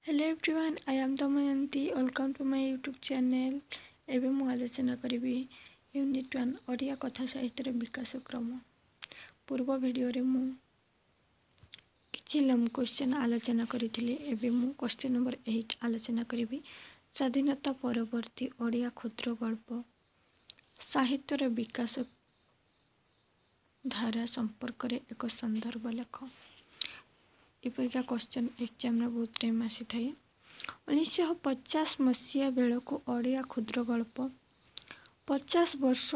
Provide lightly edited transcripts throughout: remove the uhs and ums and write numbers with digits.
Hello everyone, I am Damayanti. Welcome to my YouTube channel. ଏବେ ମୁଁ ଆଲୋଚନା କରିବି ୟୁନିଟ୍ 1 ଓଡ଼ିଆ କଥା ସାହିତ୍ୟର ବିକାଶ କ୍ରମ। ପୂର୍ବ ଭିଡ଼ିଓରେ ମୁଁ କିଛି ଲମ୍ବ କ୍ୱେଶ୍ଚନ୍ ଆଲୋଚନା କରିଥିଲି। ଏବେ ମୁଁ କ୍ୱେଶ୍ଚନ୍ ନମ୍ବର 8 ଆଲୋଚନା କରିବି। ସ୍ୱାଧୀନତା ପରବର୍ତ୍ତୀ ଓଡ଼ିଆ କ୍ଷୁଦ୍ର ଗଳ୍ପ ସାହିତ୍ୟର ବିକାଶ ଧାରା ସମ୍ପର୍କରେ ଏକ ସନ୍ଦର୍ଭ ଲେଖ। ଏପରିକା କ୍ୱେଶ୍ଚନ୍ ଏକ୍ଜାମ୍ରେ ବହୁତ ଟାଇମ୍ ଆସିଥାଏ। 1950 ମସିହା ବେଳକୁ ଓଡ଼ିଆ କ୍ଷୁଦ୍ର ଗଳ୍ପ 50 ବର୍ଷ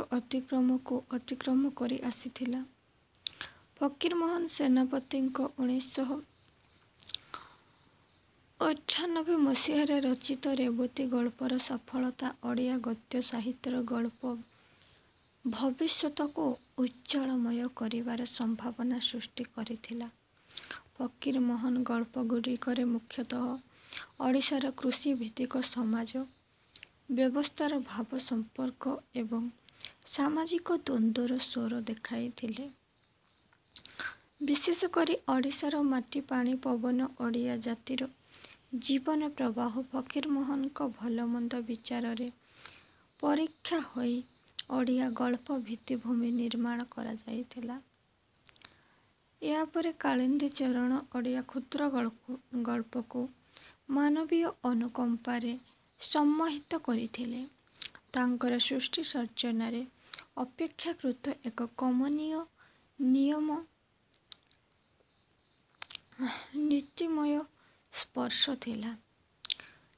ଅତିକ୍ରମ କରି ଆସିଥିଲା। ଫକୀରମୋହନ ସେନାପତିଙ୍କ 1998 ମସିହାରେ ରଚିତ ରେବତୀ ଗଳ୍ପର ସଫଳତା ଓଡ଼ିଆ ଗଦ୍ୟ ସାହିତ୍ୟର ଗଳ୍ପ ଭବିଷ୍ୟତକୁ ଉଜ୍ଜ୍ୱଳମୟ କରିବାର ସମ୍ଭାବନା ସୃଷ୍ଟି କରିଥିଲା। ଫକୀରମୋହନ ଗଳ୍ପଗୁଡ଼ିକରେ ମୁଖ୍ୟତଃ ଓଡ଼ିଶାର କୃଷିଭିତ୍ତିକ ସମାଜ ବ୍ୟବସ୍ଥାର ଭାବ ସମ୍ପର୍କ ଏବଂ ସାମାଜିକ ଦ୍ୱନ୍ଦ୍ୱର ସ୍ୱର ଦେଖାଇଥିଲେ। ବିଶେଷ କରି ଓଡ଼ିଶାର ମାଟି ପାଣି ପବନ ଓଡ଼ିଆ ଜାତିର ଜୀବନ ପ୍ରବାହ ଫକୀରମୋହନଙ୍କ ଭଲମନ୍ଦ ବିଚାରରେ ପରୀକ୍ଷା ହୋଇ ଓଡ଼ିଆ ଗଳ୍ପ ଭିତ୍ତିଭୂମି ନିର୍ମାଣ କରାଯାଇଥିଲା। ଏହାପରେ କାଳିନ୍ଦୀ ଚରଣ ଓଡ଼ିଆ କ୍ଷୁଦ୍ର ଗଳ୍ପକୁ ମାନବୀୟ ଅନୁକମ୍ପାରେ ସମ୍ମୋହିତ କରିଥିଲେ। ତାଙ୍କର ସୃଷ୍ଟି ସର୍ଜନାରେ ଅପେକ୍ଷାକୃତ ଏକ କମନୀୟ ନୀତିମୟ ସ୍ପର୍ଶ ଥିଲା,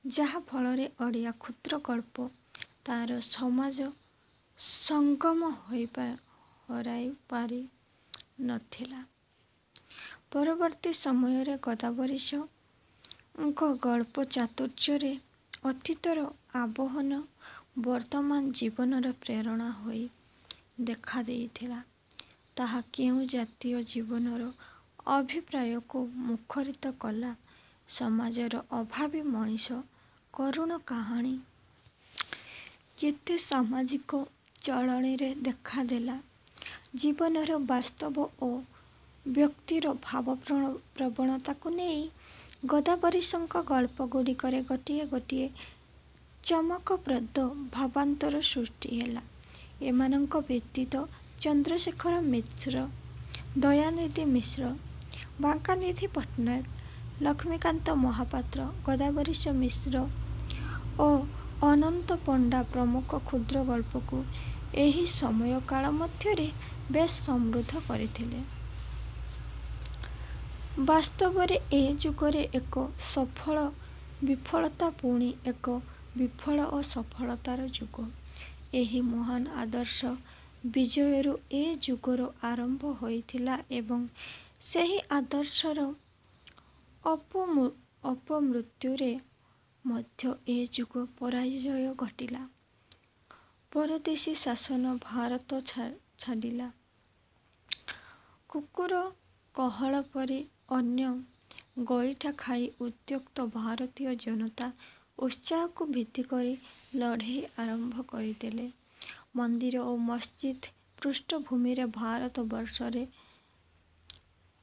ଯାହା ଫଳରେ ଓଡ଼ିଆ କ୍ଷୁଦ୍ର ଗଳ୍ପ ତାର ସମାଜ ସଙ୍ଗମ ହରାଇ ପାରି ନଥିଲା। ପରବର୍ତ୍ତୀ ସମୟରେ ଗଦାବରୀଶଙ୍କ ଗଳ୍ପ ଚାତୁର୍ଯ୍ୟରେ ଅତୀତର ଆବହନ ବର୍ତ୍ତମାନ ଜୀବନର ପ୍ରେରଣା ହୋଇ ଦେଖା ଦେଇଥିଲା। ତାହା କେଉଁ ଜାତୀୟ ଜୀବନର ଅଭିପ୍ରାୟକୁ ମୁଖରିତ କଲା, ସମାଜର ଅଭାବୀ ମଣିଷ କରୁଣ କାହାଣୀ କେତେ ସାମାଜିକ ଚଳଣିରେ ଦେଖାଦେଲା, ଜୀବନର ବାସ୍ତବ ଓ ବ୍ୟକ୍ତିର ଭାବପ୍ରବଣତାକୁ ନେଇ ଗଦାବରୀଶଙ୍କ ଗଳ୍ପଗୁଡ଼ିକରେ ଗୋଟିଏ ଗୋଟିଏ ଚମକପ୍ରଦ ଭାବାନ୍ତର ସୃଷ୍ଟି ହେଲା। ଏମାନଙ୍କ ବ୍ୟତୀତ ଚନ୍ଦ୍ରଶେଖର ମିଶ୍ର, ଦୟାନିଧି ମିଶ୍ର, ବାଙ୍କାନିଧି ପଟ୍ଟନାୟକ, ଲକ୍ଷ୍ମୀକାନ୍ତ ମହାପାତ୍ର, ଗଦାବରୀଶ ମିଶ୍ର ଓ ଅନନ୍ତ ପଣ୍ଡା ପ୍ରମୁଖ କ୍ଷୁଦ୍ର ଗଳ୍ପକୁ ଏହି ସମୟ କାଳ ମଧ୍ୟରେ ବେଶ୍ ସମୃଦ୍ଧ କରିଥିଲେ। ବାସ୍ତବରେ ଏ ଯୁଗରେ ଏକ ସଫଳ ବିଫଳତା ପୁଣି ଏକ ବିଫଳ ଓ ସଫଳତାର ଯୁଗ। ଏହି ମହାନ ଆଦର୍ଶ ବିଜୟରୁ ଏ ଯୁଗର ଆରମ୍ଭ ହୋଇଥିଲା ଏବଂ ସେହି ଆଦର୍ଶର ଅପମୃତ୍ୟୁରେ ମଧ୍ୟ ଏ ଯୁଗ ପରାଜୟ ଘଟିଲା। ପରଦେଶୀ ଶାସନ ଭାରତ ଛାଡ଼ିଲା। କୁକୁର କହଳ ପରି ଅନ୍ୟ ଗୋଇଠା ଖାଇ ଉତ୍ତ୍ୟକ୍ତ ଭାରତୀୟ ଜନତା ଉତ୍ସାହକୁ ଭିତ୍ତିକରି ଲଢ଼େଇ ଆରମ୍ଭ କରିଦେଲେ। ମନ୍ଦିର ଓ ମସଜିଦ୍ ପୃଷ୍ଠଭୂମିରେ ଭାରତବର୍ଷରେ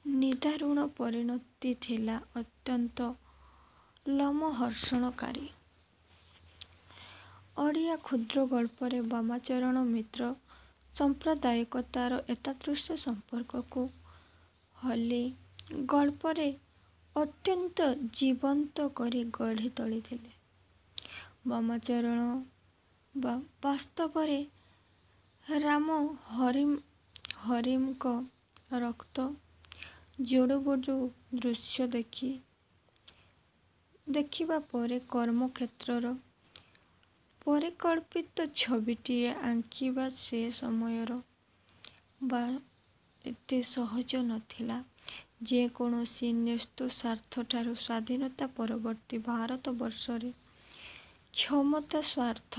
ନିଦାରୁଣ ପରିଣତି ଥିଲା ଅତ୍ୟନ୍ତ ଲୋମହର୍ଷଣକାରୀ। ଓଡ଼ିଆ କ୍ଷୁଦ୍ର ଗଳ୍ପରେ ବାମାଚରଣ ମିତ୍ର ସାମ୍ପ୍ରଦାୟିକତାର ଏତାଦୃଶ ସମ୍ପର୍କକୁ ହଲି ଗଳ୍ପରେ ଅତ୍ୟନ୍ତ ଜୀବନ୍ତ କରି ଗଢ଼ି ତୋଳିଥିଲେ। ବାମାଚରଣ ବାସ୍ତବରେ ରାମ ହରିମଙ୍କ ରକ୍ତ ଜୁଡ଼ୁବୁଡ଼ୁ ଦୃଶ୍ୟ ଦେଖିବା ପରେ କର୍ମକ୍ଷେତ୍ରର ପରିକଳ୍ପିତ ଛବିଟିଏ ଆଙ୍କିବା ସେ ସମୟର ଏତେ ସହଜ ନଥିଲା। ଯେକୌଣସି ନ୍ୟସ୍ତ ସ୍ୱାର୍ଥଠାରୁ ସ୍ୱାଧୀନତା ପରବର୍ତ୍ତୀ ଭାରତବର୍ଷରେ କ୍ଷମତା ସ୍ୱାର୍ଥ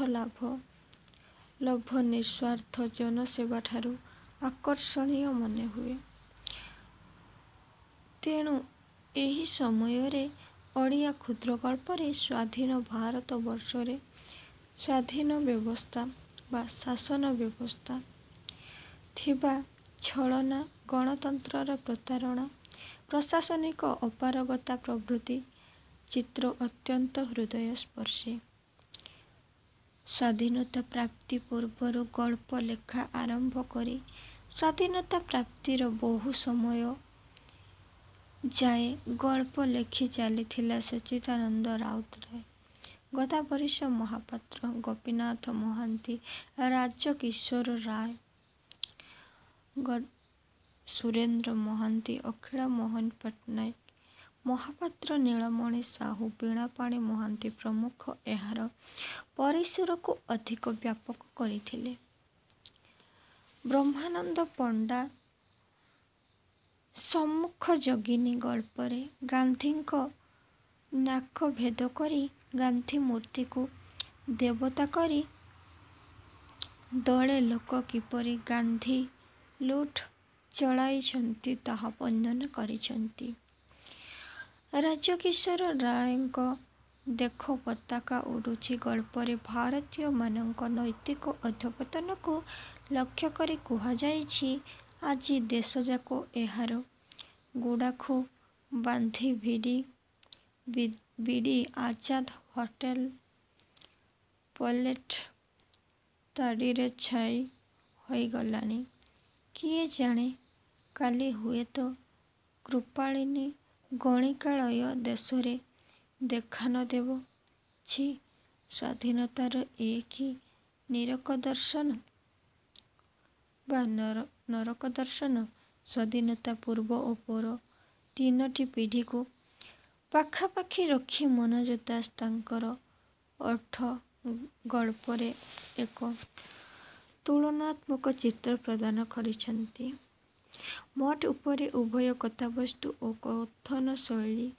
ଲୋଭ ନିଃସ୍ୱାର୍ଥ ଜନସେବାଠାରୁ ଆକର୍ଷଣୀୟ ମନେହୁଏ। ତେଣୁ ଏହି ସମୟରେ ଓଡ଼ିଆ କ୍ଷୁଦ୍ର ଗଳ୍ପରେ ସ୍ୱାଧୀନ ଭାରତବର୍ଷରେ ସ୍ୱାଧୀନ ବ୍ୟବସ୍ଥା ବା ଶାସନ ବ୍ୟବସ୍ଥା ଥିବା ଛଳନା, ଗଣତନ୍ତ୍ରର ପ୍ରତାରଣା, ପ୍ରଶାସନିକ ଅପାରଗତା ପ୍ରଭୃତି ଚିତ୍ର ଅତ୍ୟନ୍ତ ହୃଦୟସ୍ପର୍ଶୀ। ସ୍ୱାଧୀନତା ପ୍ରାପ୍ତି ପୂର୍ବରୁ ଗଳ୍ପ ଲେଖା ଆରମ୍ଭ କରି ସ୍ୱାଧୀନତା ପ୍ରାପ୍ତିର ବହୁ ସମୟ ଯାଏ ଗଳ୍ପ ଲେଖି ଚାଲିଥିଲା ସଚ୍ଚିଦାନନ୍ଦ ରାଉତରାୟ, ଗଦାବରୀଶ ମହାପାତ୍ର, ଗୋପୀନାଥ ମହାନ୍ତି, ରାଜକିଶୋର ରାୟ, ସୁରେନ୍ଦ୍ର ମହାନ୍ତି, ଅଖିଳ ମୋହନ ପଟ୍ଟନାୟକ, ମହାପାତ୍ର, ନୀଳମଣି ସାହୁ, ବୀଣାପାଣି ମହାନ୍ତି ପ୍ରମୁଖ ଏହାର ପରିସରକୁ ଅଧିକ ବ୍ୟାପକ କରିଥିଲେ। ବ୍ରହ୍ମାନନ୍ଦ ପଣ୍ଡା ସମ୍ମୁଖ ଯୋଗିନୀ ଗଳ୍ପରେ ଗାନ୍ଧୀଙ୍କ ନାକ ଭେଦ କରି ଗାନ୍ଧୀ ମୂର୍ତ୍ତିକୁ ଦେବତା କରି ଦଳେ ଲୋକ କିପରି ଗାନ୍ଧୀ ଲୁଟ୍ ଚଳାଇଛନ୍ତି ତାହା ବର୍ଣ୍ଣନା କରିଛନ୍ତି। ରାଜକିଶୋର ରାୟଙ୍କ ଦେଖ ପତାକା ଉଡୁଛି ଗଳ୍ପରେ ଭାରତୀୟମାନଙ୍କ ନୈତିକ ଅଧପତନକୁ ଲକ୍ଷ୍ୟ କରି କୁହାଯାଇଛି, ଆଜି ଦେଶଯାକ ଏହାର ଗୁଡ଼ାଖୁ ବାନ୍ଧି ବିଡ଼ି ଆଜାଦ ହୋଟେଲ ପୋଲେଟ ତାଡ଼ିରେ ଛାଇ ହୋଇଗଲାଣି। କିଏ ଜାଣେ କାଲି ହୁଏତ କୃପାଳିନୀ ଗଣିକାଳୟ ଦେଶରେ ଦେଖା ନ ଦେବ। ଛି, ସ୍ୱାଧୀନତାର ଏ କି ନରକ ଦର୍ଶନ ବା ନରକ ଦର୍ଶନ। ସ୍ୱାଧୀନତା ପୂର୍ବ ଓ ପର ତିନୋଟି ପିଢ଼ିକୁ ପାଖାପାଖି ରଖି ମନୋଜ ଦାସ ତାଙ୍କର ଓଠ ଗଳ୍ପରେ ଏକ ତୁଳନାତ୍ମକ ଚିତ୍ର ପ୍ରଦାନ କରିଛନ୍ତି। ମୋଟ ଉପରେ ଉଭୟ କଥାବସ୍ତୁ ଓ କଥନ ଶୈଳୀ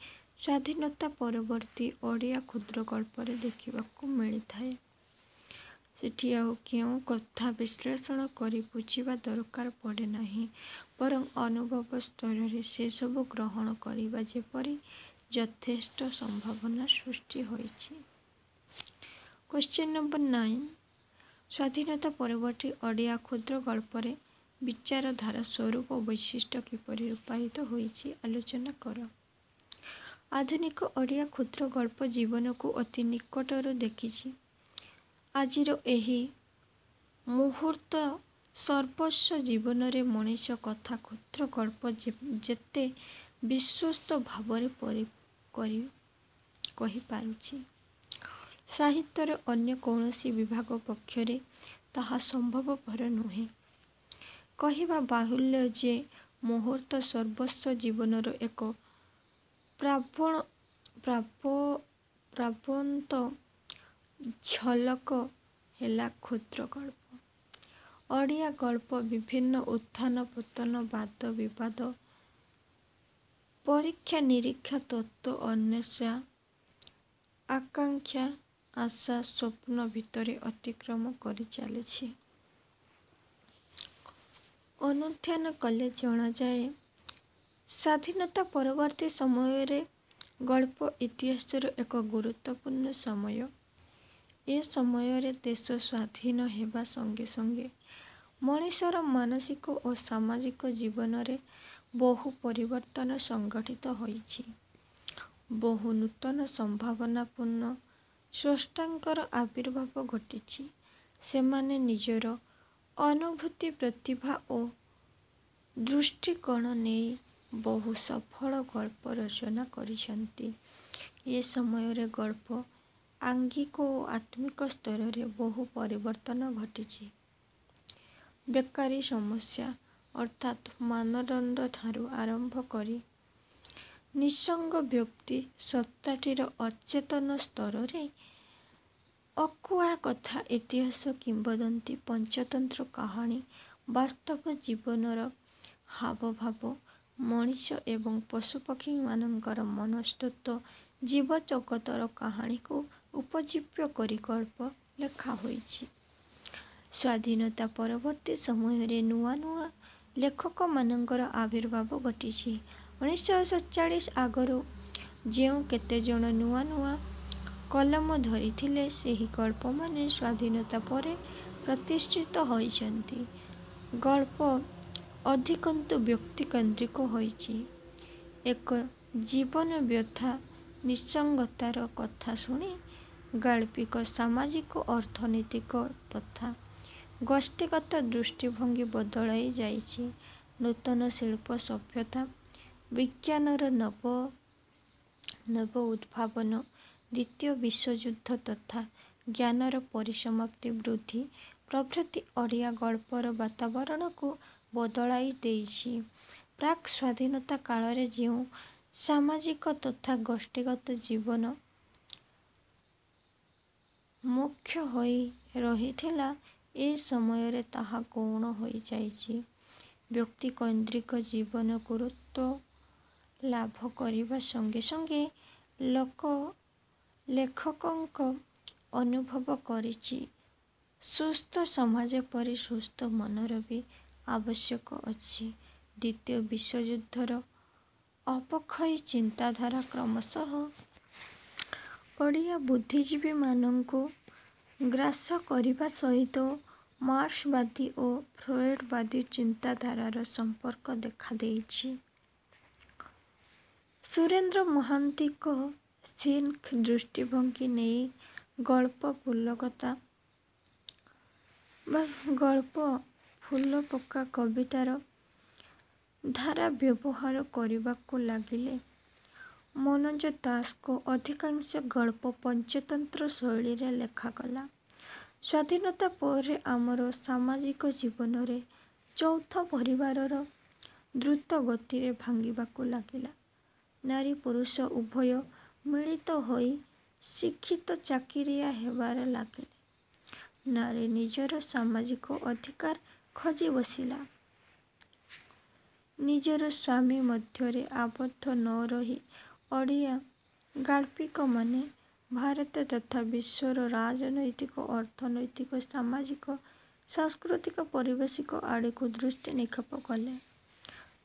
ସ୍ୱାଧୀନତା ପରବର୍ତ୍ତୀ ଓଡ଼ିଆ କ୍ଷୁଦ୍ର ଗଳ୍ପରେ ଦେଖିବାକୁ ମିଳିଥାଏ। ସେଠି ଆଉ କେଉଁ କଥା ବିଶ୍ଳେଷଣ କରି ବୁଝିବା ଦରକାର ପଡ଼େ ନାହିଁ, ବରଂ ଅନୁଭବ ସ୍ତରରେ ସେସବୁ ଗ୍ରହଣ କରିବା ଯେପରି ଯଥେଷ୍ଟ ସମ୍ଭାବନା ସୃଷ୍ଟି ହୋଇଛି। କ୍ୱେଶ୍ଚିନ୍ ନମ୍ବର 9, ସ୍ୱାଧୀନତା ପରବର୍ତ୍ତୀ ଓଡ଼ିଆ କ୍ଷୁଦ୍ର ଗଳ୍ପରେ ବିଚାରଧାରା ସ୍ୱରୂପ ଓ ବୈଶିଷ୍ଟ୍ୟ କିପରି ରୂପାୟିତ ହୋଇଛି ଆଲୋଚନା କର। ଆଧୁନିକ ଓଡ଼ିଆ କ୍ଷୁଦ୍ର ଗଳ୍ପ ଜୀବନକୁ ଅତି ନିକଟରୁ ଦେଖିଛି। ଆଜିର ଏହି ମୁହୂର୍ତ୍ତ ସର୍ବସ୍ୱ ଜୀବନରେ ମଣିଷ କଥା କ୍ଷୁଦ୍ର ଗଳ୍ପ ଯେତେ ବିଶ୍ୱସ୍ତ ଭାବରେ କହିପାରୁଛି, ସାହିତ୍ୟର ଅନ୍ୟ କୌଣସି ବିଭାଗ ପକ୍ଷରେ ତାହା ସମ୍ଭବପର ନୁହେଁ। କହିବା ବାହୁଲ୍ୟ ଯେ ମୁହୂର୍ତ୍ତ ସର୍ବସ୍ୱ ଜୀବନର ଏକ ପ୍ରାଣବନ୍ତ ଝଲକ ହେଲା କ୍ଷୁଦ୍ର ଗଳ୍ପ। ଓଡ଼ିଆ ଗଳ୍ପ ବିଭିନ୍ନ ଉତ୍ଥାନ ପତନ, ବାଦ ବିବାଦ, ପରୀକ୍ଷା ନିରୀକ୍ଷା, ତତ୍ତ୍ୱ ଅନ୍ୱେଷା, ଆକାଙ୍କ୍ଷା, ଆଶା, ସ୍ୱପ୍ନ ଭିତରେ ଅତିକ୍ରମ କରି ଚାଲିଛି। ଅନୁଧ୍ୟାନ କଲେ ଜଣାଯାଏ, ସ୍ୱାଧୀନତା ପରବର୍ତ୍ତୀ ସମୟରେ ଗଳ୍ପ ଇତିହାସର ଏକ ଗୁରୁତ୍ୱପୂର୍ଣ୍ଣ ସମୟ। ଏ ସମୟରେ ଦେଶ ସ୍ୱାଧୀନ ହେବା ସଙ୍ଗେ ସଙ୍ଗେ ମଣିଷର ମାନସିକ ଓ ସାମାଜିକ ଜୀବନରେ ବହୁ ପରିବର୍ତ୍ତନ ସଂଘଟିତ ହୋଇଛି। ବହୁ ନୂତନ ସମ୍ଭାବନାପୂର୍ଣ୍ଣ ସ୍ରଷ୍ଟାଙ୍କର ଆବିର୍ଭାବ ଘଟିଛି। ସେମାନେ ନିଜର ଅନୁଭୂତି, ପ୍ରତିଭା ଓ ଦୃଷ୍ଟିକୋଣ ନେଇ ବହୁ ସଫଳ ଗଳ୍ପ ରଚନା କରିଛନ୍ତି। ଏ ସମୟରେ ଗଳ୍ପ ଆଙ୍ଗିକ ଓ ଆତ୍ମିକ ସ୍ତରରେ ବହୁ ପରିବର୍ତ୍ତନ ଘଟିଛି। ବେକାରୀ ସମସ୍ୟା ଅର୍ଥାତ୍ ମାନଦଣ୍ଡଠାରୁ ଆରମ୍ଭ କରି ନିଃସଙ୍ଗ ବ୍ୟକ୍ତି ସତ୍ତାଟିର ଅଚେତନ ସ୍ତରରେ ଅକୁହା କଥା, ଇତିହାସ କିମ୍ବଦନ୍ତୀ, ପଞ୍ଚତନ୍ତ୍ର କାହାଣୀ, ବାସ୍ତବ ଜୀବନର ହାବଭାବ, ମଣିଷ ଏବଂ ପଶୁପକ୍ଷୀମାନଙ୍କର ମନସ୍ତତ୍ତ୍ୱ, ଜୀବଜଗତର କାହାଣୀକୁ ଉପଜୀବ୍ୟ କରି ଗଳ୍ପ ଲେଖା ହୋଇଛି। ସ୍ୱାଧୀନତା ପରବର୍ତ୍ତୀ ସମୟରେ ନୂଆ ନୂଆ ଲେଖକମାନଙ୍କର ଆବିର୍ଭାବ ଘଟିଛି। 1947 ଆଗରୁ ଯେଉଁ କେତେଜଣ ନୂଆ ନୂଆ କଲମ ଧରିଥିଲେ, ସେହି ଗଳ୍ପମାନେ ସ୍ୱାଧୀନତା ପରେ ପ୍ରତିଷ୍ଠିତ ହୋଇଛନ୍ତି। ଗଳ୍ପ ଅଧିକନ୍ତୁ ବ୍ୟକ୍ତିକେନ୍ଦ୍ରିକ ହୋଇଛି। ଏକ ଜୀବନ ବ୍ୟଥା ନିସଙ୍ଗତାର କଥା ଶୁଣି ଗାଳ୍ପିକ ସାମାଜିକ ଅର୍ଥନୈତିକ ତଥା ଗୋଷ୍ଠୀଗତ ଦୃଷ୍ଟିଭଙ୍ଗୀ ବଦଳାଇ ଯାଇଛି। ନୂତନ ଶିଳ୍ପ ସଭ୍ୟତା, ବିଜ୍ଞାନର ନବ ଉଦ୍ଭାବନ, ଦ୍ୱିତୀୟ ବିଶ୍ୱଯୁଦ୍ଧ ତଥା ଜ୍ଞାନର ପରିସମାପ୍ତି ବୃଦ୍ଧି ପ୍ରଭୃତି ଓଡ଼ିଆ ଗଳ୍ପର ବାତାବରଣକୁ ବଦଳାଇ ଦେଇଛି। ପ୍ରାକ୍ ସ୍ୱାଧୀନତା କାଳରେ ଯେଉଁ ସାମାଜିକ ତଥା ଗୋଷ୍ଠୀଗତ ଜୀବନ ମୁଖ୍ୟ ହୋଇ ରହିଥିଲା, ଏ ସମୟରେ ତାହା ଗୌଣ ହୋଇଯାଇଛି। ବ୍ୟକ୍ତିକୈନ୍ଦ୍ରିକ ଜୀବନ ଗୁରୁତ୍ୱ ଲାଭ କରିବା ସଙ୍ଗେ ସଙ୍ଗେ ଲେଖକଙ୍କ ଅନୁଭବ କରିଛି, ସୁସ୍ଥ ସମାଜ ପରି ସୁସ୍ଥ ମନର ବି ଆବଶ୍ୟକ ଅଛି। ଦ୍ୱିତୀୟ ବିଶ୍ୱଯୁଦ୍ଧର ଅପକ୍ଷୟୀ ଚିନ୍ତାଧାରା କ୍ରମଶଃ ଓଡ଼ିଆ ବୁଦ୍ଧିଜୀବୀମାନଙ୍କୁ ଗ୍ରାସ କରିବା ସହିତ ମାର୍କ୍ସବାଦୀ ଓ ଫ୍ରଏଡବାଦୀ ଚିନ୍ତାଧାରାର ସମ୍ପର୍କ ଦେଖାଦେଇଛି। ସୁରେନ୍ଦ୍ର ମହାନ୍ତିଙ୍କ ସିନ୍ଥ ଦୃଷ୍ଟିଭଙ୍ଗୀ ନେଇ ଗଳ୍ପ ଫୁଲପକା କବିତାର ଧାରା ବ୍ୟବହାର କରିବାକୁ ଲାଗିଲେ। ମନୋଜ ଦାସଙ୍କ ଅଧିକାଂଶ ଗଳ୍ପ ପଞ୍ଚତନ୍ତ୍ର ଶୈଳୀରେ ଲେଖାଗଲା। ସ୍ୱାଧୀନତା ପରେ ଆମର ସାମାଜିକ ଜୀବନରେ ଯୌଥ ପରିବାରର ଦ୍ରୁତ ଗତିରେ ଭାଙ୍ଗିବାକୁ ଲାଗିଲା। ନାରୀ ପୁରୁଷ ଉଭୟ ମିଳିତ ହୋଇ ଶିକ୍ଷିତ ଚାକିରିଆ ହେବାରେ ଲାଗିଲେ। ନାରୀ ନିଜର ସାମାଜିକ ଅଧିକାର ଖୋଜି ବସିଲା। ନିଜର ସ୍ୱାମୀ ମଧ୍ୟରେ ଆବଦ୍ଧ ନ ରହି ଓଡ଼ିଆ ଗାଳ୍ପିକମାନେ ଭାରତ ତଥା ବିଶ୍ୱର ରାଜନୈତିକ, ଅର୍ଥନୈତିକ, ସାମାଜିକ, ସାଂସ୍କୃତିକ ପରିବେଶ ଆଡ଼କୁ ଦୃଷ୍ଟି ନିକ୍ଷେପ କଲେ।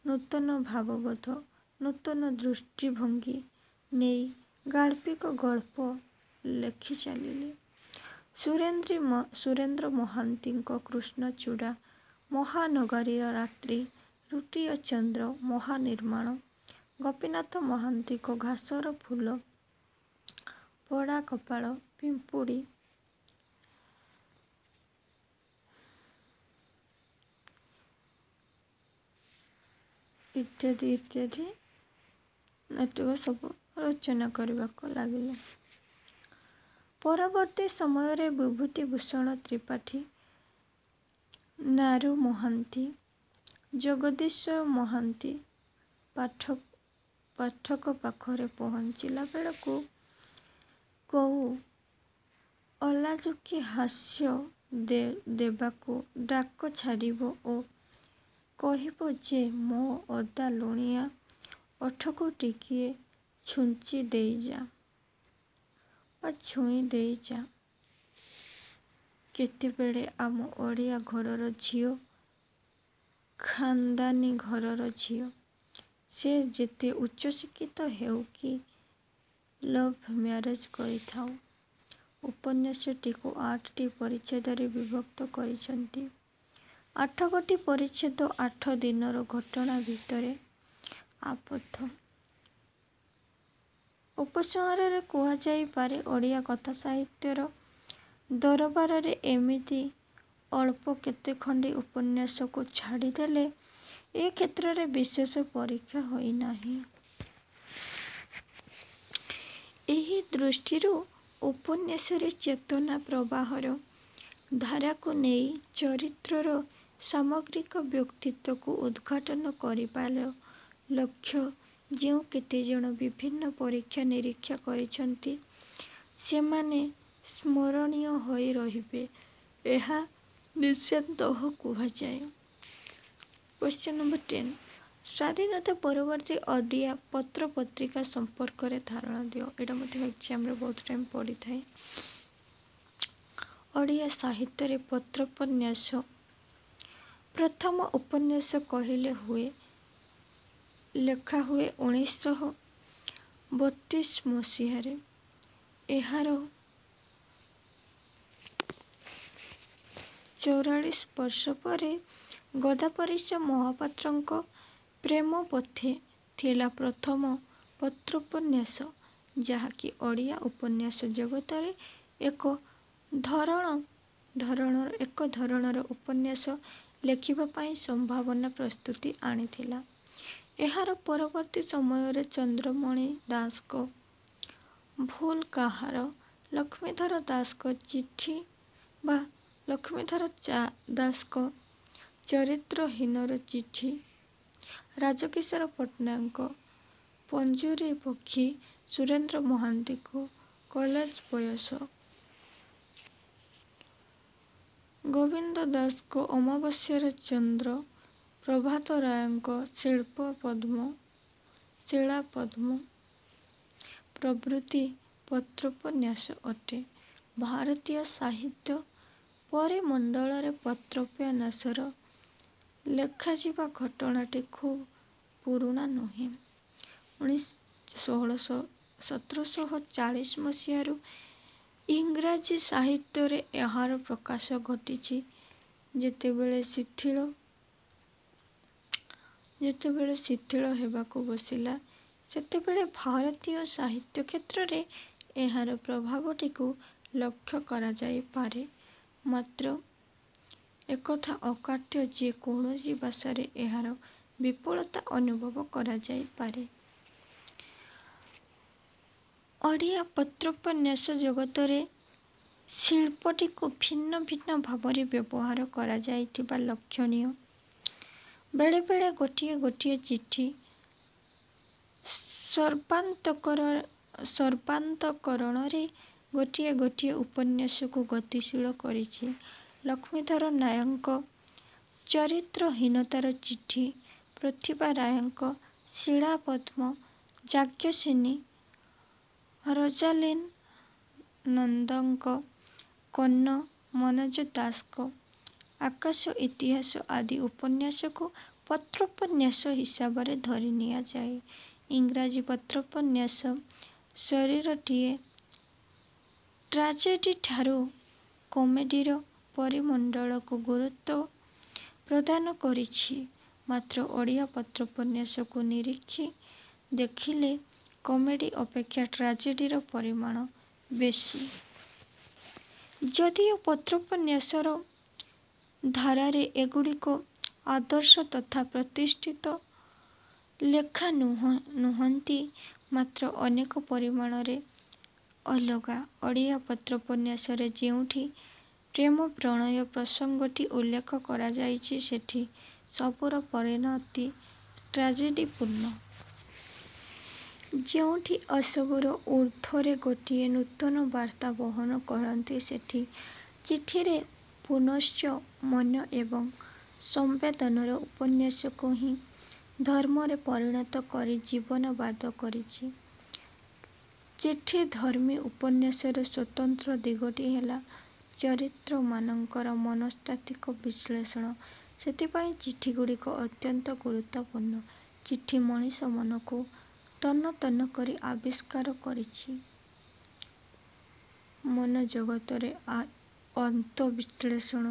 ନୂତନ ଭାବବୋଧ, ନୂତନ ଦୃଷ୍ଟିଭଙ୍ଗୀ ନେଇ ଗାଳ୍ପିକ ଗଳ୍ପ ଲେଖି ଚାଲିଲେ। ସୁରେନ୍ଦ୍ର ମହାନ୍ତିଙ୍କ କୃଷ୍ଣଚୂଡ଼ା, ମହାନଗରୀର ରାତ୍ରି, ରୁଟି ଓ ଚନ୍ଦ୍ର, ମହାନିର୍ବାଣ, ଗୋପୀନାଥ ମହାନ୍ତିଙ୍କ ଘାସର ଫୁଲ, ପୋଡ଼ା କପାଳ, ପିମ୍ପୁଡ଼ି ଇତ୍ୟାଦି ଇତ୍ୟାଦି ନାଟକ ସବୁ ରଚନା କରିବାକୁ ଲାଗିଲେ। ପରବର୍ତ୍ତୀ ସମୟରେ ବିଭୂତିଭୂଷଣ ତ୍ରିପାଠୀ, ନାରୁ ମହାନ୍ତି, ଜଗଦୀଶ ମହାନ୍ତି ପାଠକ ପାଖରେ ପହଞ୍ଚିଲା ବେଳକୁ କୋଉ ଅଲାଜୁକୀ ହାସ୍ୟ ଦେବାକୁ ଡାକ ଛାଡ଼ିବ ଓ କହିବ ଯେ ମୋ ଅଦା ଲୁଣିଆ ଓଠକୁ ଟିକିଏ ଛୁଇଁ ଦେଇଯା। କେତେବେଳେ ଆମ ଓଡ଼ିଆ ଘରର ଝିଅ, ଖାନଦାନୀ ଘରର ଝିଅ, ସେ ଯେତେ ଉଚ୍ଚଶିକ୍ଷିତ ହେଉ କି ଲଭ୍ ମ୍ୟାରେଜ କରିଥାଉ। ଉପନ୍ୟାସଟିକୁ 8ଟି ପରିଚ୍ଛେଦରେ ବିଭକ୍ତ କରିଛନ୍ତି। 8ଗୋଟି ପରିଚ୍ଛେଦ 8 ଦିନର ଘଟଣା ଭିତରେ ଆବଦ୍ଧ। ଉପସଂହାରରେ କୁହାଯାଇପାରେ, ଓଡ଼ିଆ କଥା ସାହିତ୍ୟର ଦରବାରରେ ଏମିତି ଅଳ୍ପ କେତେ ଖଣ୍ଡି ଉପନ୍ୟାସକୁ ଛାଡ଼ିଦେଲେ ଏ କ୍ଷେତ୍ରରେ ବିଶେଷ ପରୀକ୍ଷା ହୋଇନାହିଁ। ଏହି ଦୃଷ୍ଟିରୁ ଉପନ୍ୟାସରେ ଚେତନା ପ୍ରବାହର ଧାରାକୁ ନେଇ ଚରିତ୍ରର ସାମଗ୍ରିକ ବ୍ୟକ୍ତିତ୍ୱକୁ ଉଦ୍ଘାଟନ କରିବାର ଲକ୍ଷ୍ୟ ଯେଉଁ କେତେଜଣ ବିଭିନ୍ନ ପରୀକ୍ଷା ନିରୀକ୍ଷା କରିଛନ୍ତି, ସେମାନେ ସ୍ମରଣୀୟ ହୋଇ ରହିବେ, ଏହା ନିଃସନ୍ଦେହ କୁହାଯାଏ। Question number 10. ସ୍ୱାଧୀନତା ପରବର୍ତ୍ତୀ ଓଡ଼ିଆ ପତ୍ରପତ୍ରିକା ସମ୍ପର୍କରେ ଧାରଣା ଦିଅ। ଏଇଟା ମଧ୍ୟ ଏକ୍ଜାମରେ ବହୁତ ଟାଇମ୍ ପଡ଼ିଥାଏ। ଓଡ଼ିଆ ସାହିତ୍ୟରେ ପତ୍ରୋପନ୍ୟାସ। ପ୍ରଥମ ଉପନ୍ୟାସ କହିଲେ ଲେଖା ହୁଏ 1932 ମସିହାରେ। ଏହାର 44 ବର୍ଷ ପରେ ଗୋଦାବରୀଶ ମହାପାତ୍ରଙ୍କ ପ୍ରେମ ପଥେ ଥିଲା ପ୍ରଥମ ପତ୍ରୋପନ୍ୟାସ, ଯାହାକି ଓଡ଼ିଆ ଉପନ୍ୟାସ ଜଗତରେ ଏକ ଧରଣର ଉପନ୍ୟାସ ଲେଖିବା ପାଇଁ ସମ୍ଭାବନା ପ୍ରସ୍ତୁତି ଆଣିଥିଲା। ଏହାର ପରବର୍ତ୍ତୀ ସମୟରେ ଚନ୍ଦ୍ରମଣି ଦାସଙ୍କ ଭୁଲ କାହାର, ଲକ୍ଷ୍ମୀଧର ଦାସଙ୍କ ଚିଠି ବା ଲକ୍ଷ୍ମୀଧର ଦାସଙ୍କ ଚରିତ୍ରହୀନର ଚିଠି, ରାଜକିଶୋର ପଟ୍ଟନାୟକଙ୍କ ପଞ୍ଜୁରୀ ପକ୍ଷୀ, ସୁରେନ୍ଦ୍ର ମହାନ୍ତିଙ୍କ କଲେଜ ବୟସ, ଗୋବିନ୍ଦ ଦାସଙ୍କ ଅମାବାସ୍ୟାର ଚନ୍ଦ୍ର, ପ୍ରଭାତ ରାୟଙ୍କ ଶିଳାପଦ୍ମ ପ୍ରଭୃତି ପତ୍ରୋପନ୍ୟାସ ଅଟେ। ଭାରତୀୟ ସାହିତ୍ୟ ପରିମଣ୍ଡଳରେ ପତ୍ରୋପନ୍ୟାସର ଲେଖାଯିବା ଘଟଣାଟି ଖୁବ୍ ପୁରୁଣା ନୁହେଁ। 1740 ମସିହାରୁ ଇଂରାଜୀ ସାହିତ୍ୟରେ ଏହାର ପ୍ରକାଶ ଘଟିଛି। ଯେତେବେଳେ ଶିଥିଳ ହେବାକୁ ବସିଲା, ସେତେବେଳେ ଭାରତୀୟ ସାହିତ୍ୟ କ୍ଷେତ୍ରରେ ଏହାର ପ୍ରଭାବଟିକୁ ଲକ୍ଷ୍ୟ କରାଯାଇପାରେ। ମାତ୍ର ଏକଥା ଅକାଟ୍ୟ ଯେ କୌଣସି ଭାଷାରେ ଏହାର ବିପୁଳତା ଅନୁଭବ କରାଯାଇପାରେ। ଓଡ଼ିଆ ପତ୍ରୋପନ୍ୟାସ ଜଗତରେ ଶିଳ୍ପଟିକୁ ଭିନ୍ନ ଭିନ୍ନ ଭାବରେ ବ୍ୟବହାର କରାଯାଇଥିବା ଲକ୍ଷଣୀୟ। ବେଳେବେଳେ ଗୋଟିଏ ଗୋଟିଏ ଚିଠି ସର୍ବାନ୍ତକରଣରେ ଗୋଟିଏ ଗୋଟିଏ ଉପନ୍ୟାସକୁ ଗତିଶୀଳ କରିଛି। ଲକ୍ଷ୍ମୀଧର ନାୟକଙ୍କ ଚରିତ୍ରହୀନତାର ଚିଠି, ପ୍ରତିଭା ରାୟଙ୍କ ଶିଳାପଦ୍ମ, ଯାଜ୍ଞସେନୀ, ରୋଜାଲିନ୍ ନନ୍ଦଙ୍କ କର୍ଣ୍ଣ, ମନୋଜ ଦାସଙ୍କ ଆକାଶ ଇତିହାସ ଆଦି ଉପନ୍ୟାସକୁ ପତ୍ରୋପନ୍ୟାସ ହିସାବରେ ଧରି ନିଆଯାଏ। ଇଂରାଜୀ ପତ୍ରୋପନ୍ୟାସ ଶୈଳୀଟିଏ ଟ୍ରାଜେଡିଠାରୁ କମେଡିର ପରିମଣ୍ଡଳକୁ ଗୁରୁତ୍ୱ ପ୍ରଦାନ କରିଛି। ମାତ୍ର ଓଡ଼ିଆ ପତ୍ରୋପନ୍ୟାସକୁ ନିରୀଖି ଦେଖିଲେ କମେଡି ଅପେକ୍ଷା ଟ୍ରାଜେଡିର ପରିମାଣ ବେଶୀ। ଯଦିଓ ପତ୍ରୋପନ୍ୟାସର ଧାରାରେ ଏଗୁଡ଼ିକ ଆଦର୍ଶ ତଥା ପ୍ରତିଷ୍ଠିତ ଲେଖା ନୁହନ୍ତି, ମାତ୍ର ଅନେକ ପରିମାଣରେ ଅଲଗା। ଓଡ଼ିଆ ପତ୍ରୋପନ୍ୟାସରେ ଯେଉଁଠି ପ୍ରେମ ପ୍ରଣୟ ପ୍ରସଙ୍ଗଟି ଉଲ୍ଲେଖ କରାଯାଇଛି, ସେଠି ସବୁର ପରିଣତି ଟ୍ରାଜେଡିପୂର୍ଣ୍ଣ। ଯେଉଁଠି ଏସବୁର ଊର୍ଦ୍ଧ୍ୱରେ ଗୋଟିଏ ନୂତନ ବାର୍ତ୍ତା ବହନ କରନ୍ତି, ସେଠି ଚିଠିରେ ପୁନଶ୍ଚ ମନ ଏବଂ ସମ୍ବେଦନର ଉପନ୍ୟାସକୁ ହିଁ ଧର୍ମରେ ପରିଣତ କରି ଜୀବନବାଦ କରିଛି। ଚିଠିଧର୍ମୀ ଉପନ୍ୟାସର ସ୍ୱତନ୍ତ୍ର ଦିଗଟି ହେଲା ଚରିତ୍ରମାନଙ୍କର ମନସ୍ତାତ୍ତ୍ୱିକ ବିଶ୍ଳେଷଣ। ସେଥିପାଇଁ ଚିଠିଗୁଡ଼ିକ ଅତ୍ୟନ୍ତ ଗୁରୁତ୍ୱପୂର୍ଣ୍ଣ। ଚିଠି ମଣିଷ ମନକୁ ତନ୍ନ ତନ୍ନ କରି ଆବିଷ୍କାର କରିଛି। ମନୋଜଗତରେ ଅନ୍ତର୍ବିଶ୍ଳେଷଣ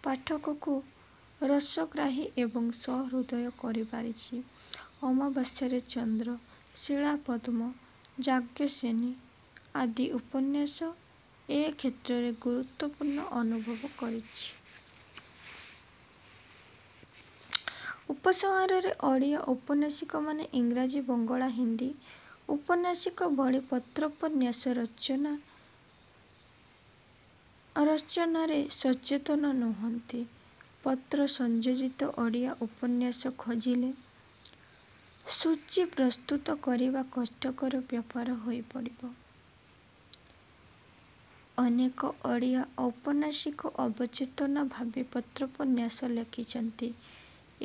ପାଠକକୁ ରସଗ୍ରାହୀ ଏବଂ ସହୃଦୟ କରିପାରିଛି। ଅମାବାସ୍ୟାରେ ଚନ୍ଦ୍ର, ଶିଳାପଦ୍ମ, ଯାଜ୍ଞସେନୀ ଆଦି ଉପନ୍ୟାସ ଏ କ୍ଷେତ୍ରରେ ଗୁରୁତ୍ୱପୂର୍ଣ୍ଣ ଅନୁଭବ କରିଛି। ଉପସଂହାରରେ ଓଡ଼ିଆ ଔପନ୍ୟାସିକମାନେ ଇଂରାଜୀ, ବଙ୍ଗଳା, ହିନ୍ଦୀ ଉପନ୍ୟାସ ଭଳି ପତ୍ରୋପନ୍ୟାସ ରଚନାରେ ସଚେତନ ନୁହନ୍ତି। ପତ୍ର ସଂଯୋଜିତ ଓଡ଼ିଆ ଉପନ୍ୟାସ ଖୋଜିଲେ ସୂଚୀ ପ୍ରସ୍ତୁତ କରିବା କଷ୍ଟକର ବ୍ୟାପାର ହୋଇପଡ଼ିବ। ଅନେକ ଓଡ଼ିଆ ଔପନ୍ୟାସିକ ଅବଚେତନ ଭାବେ ପତ୍ରୋପନ୍ୟାସ ଲେଖିଛନ୍ତି।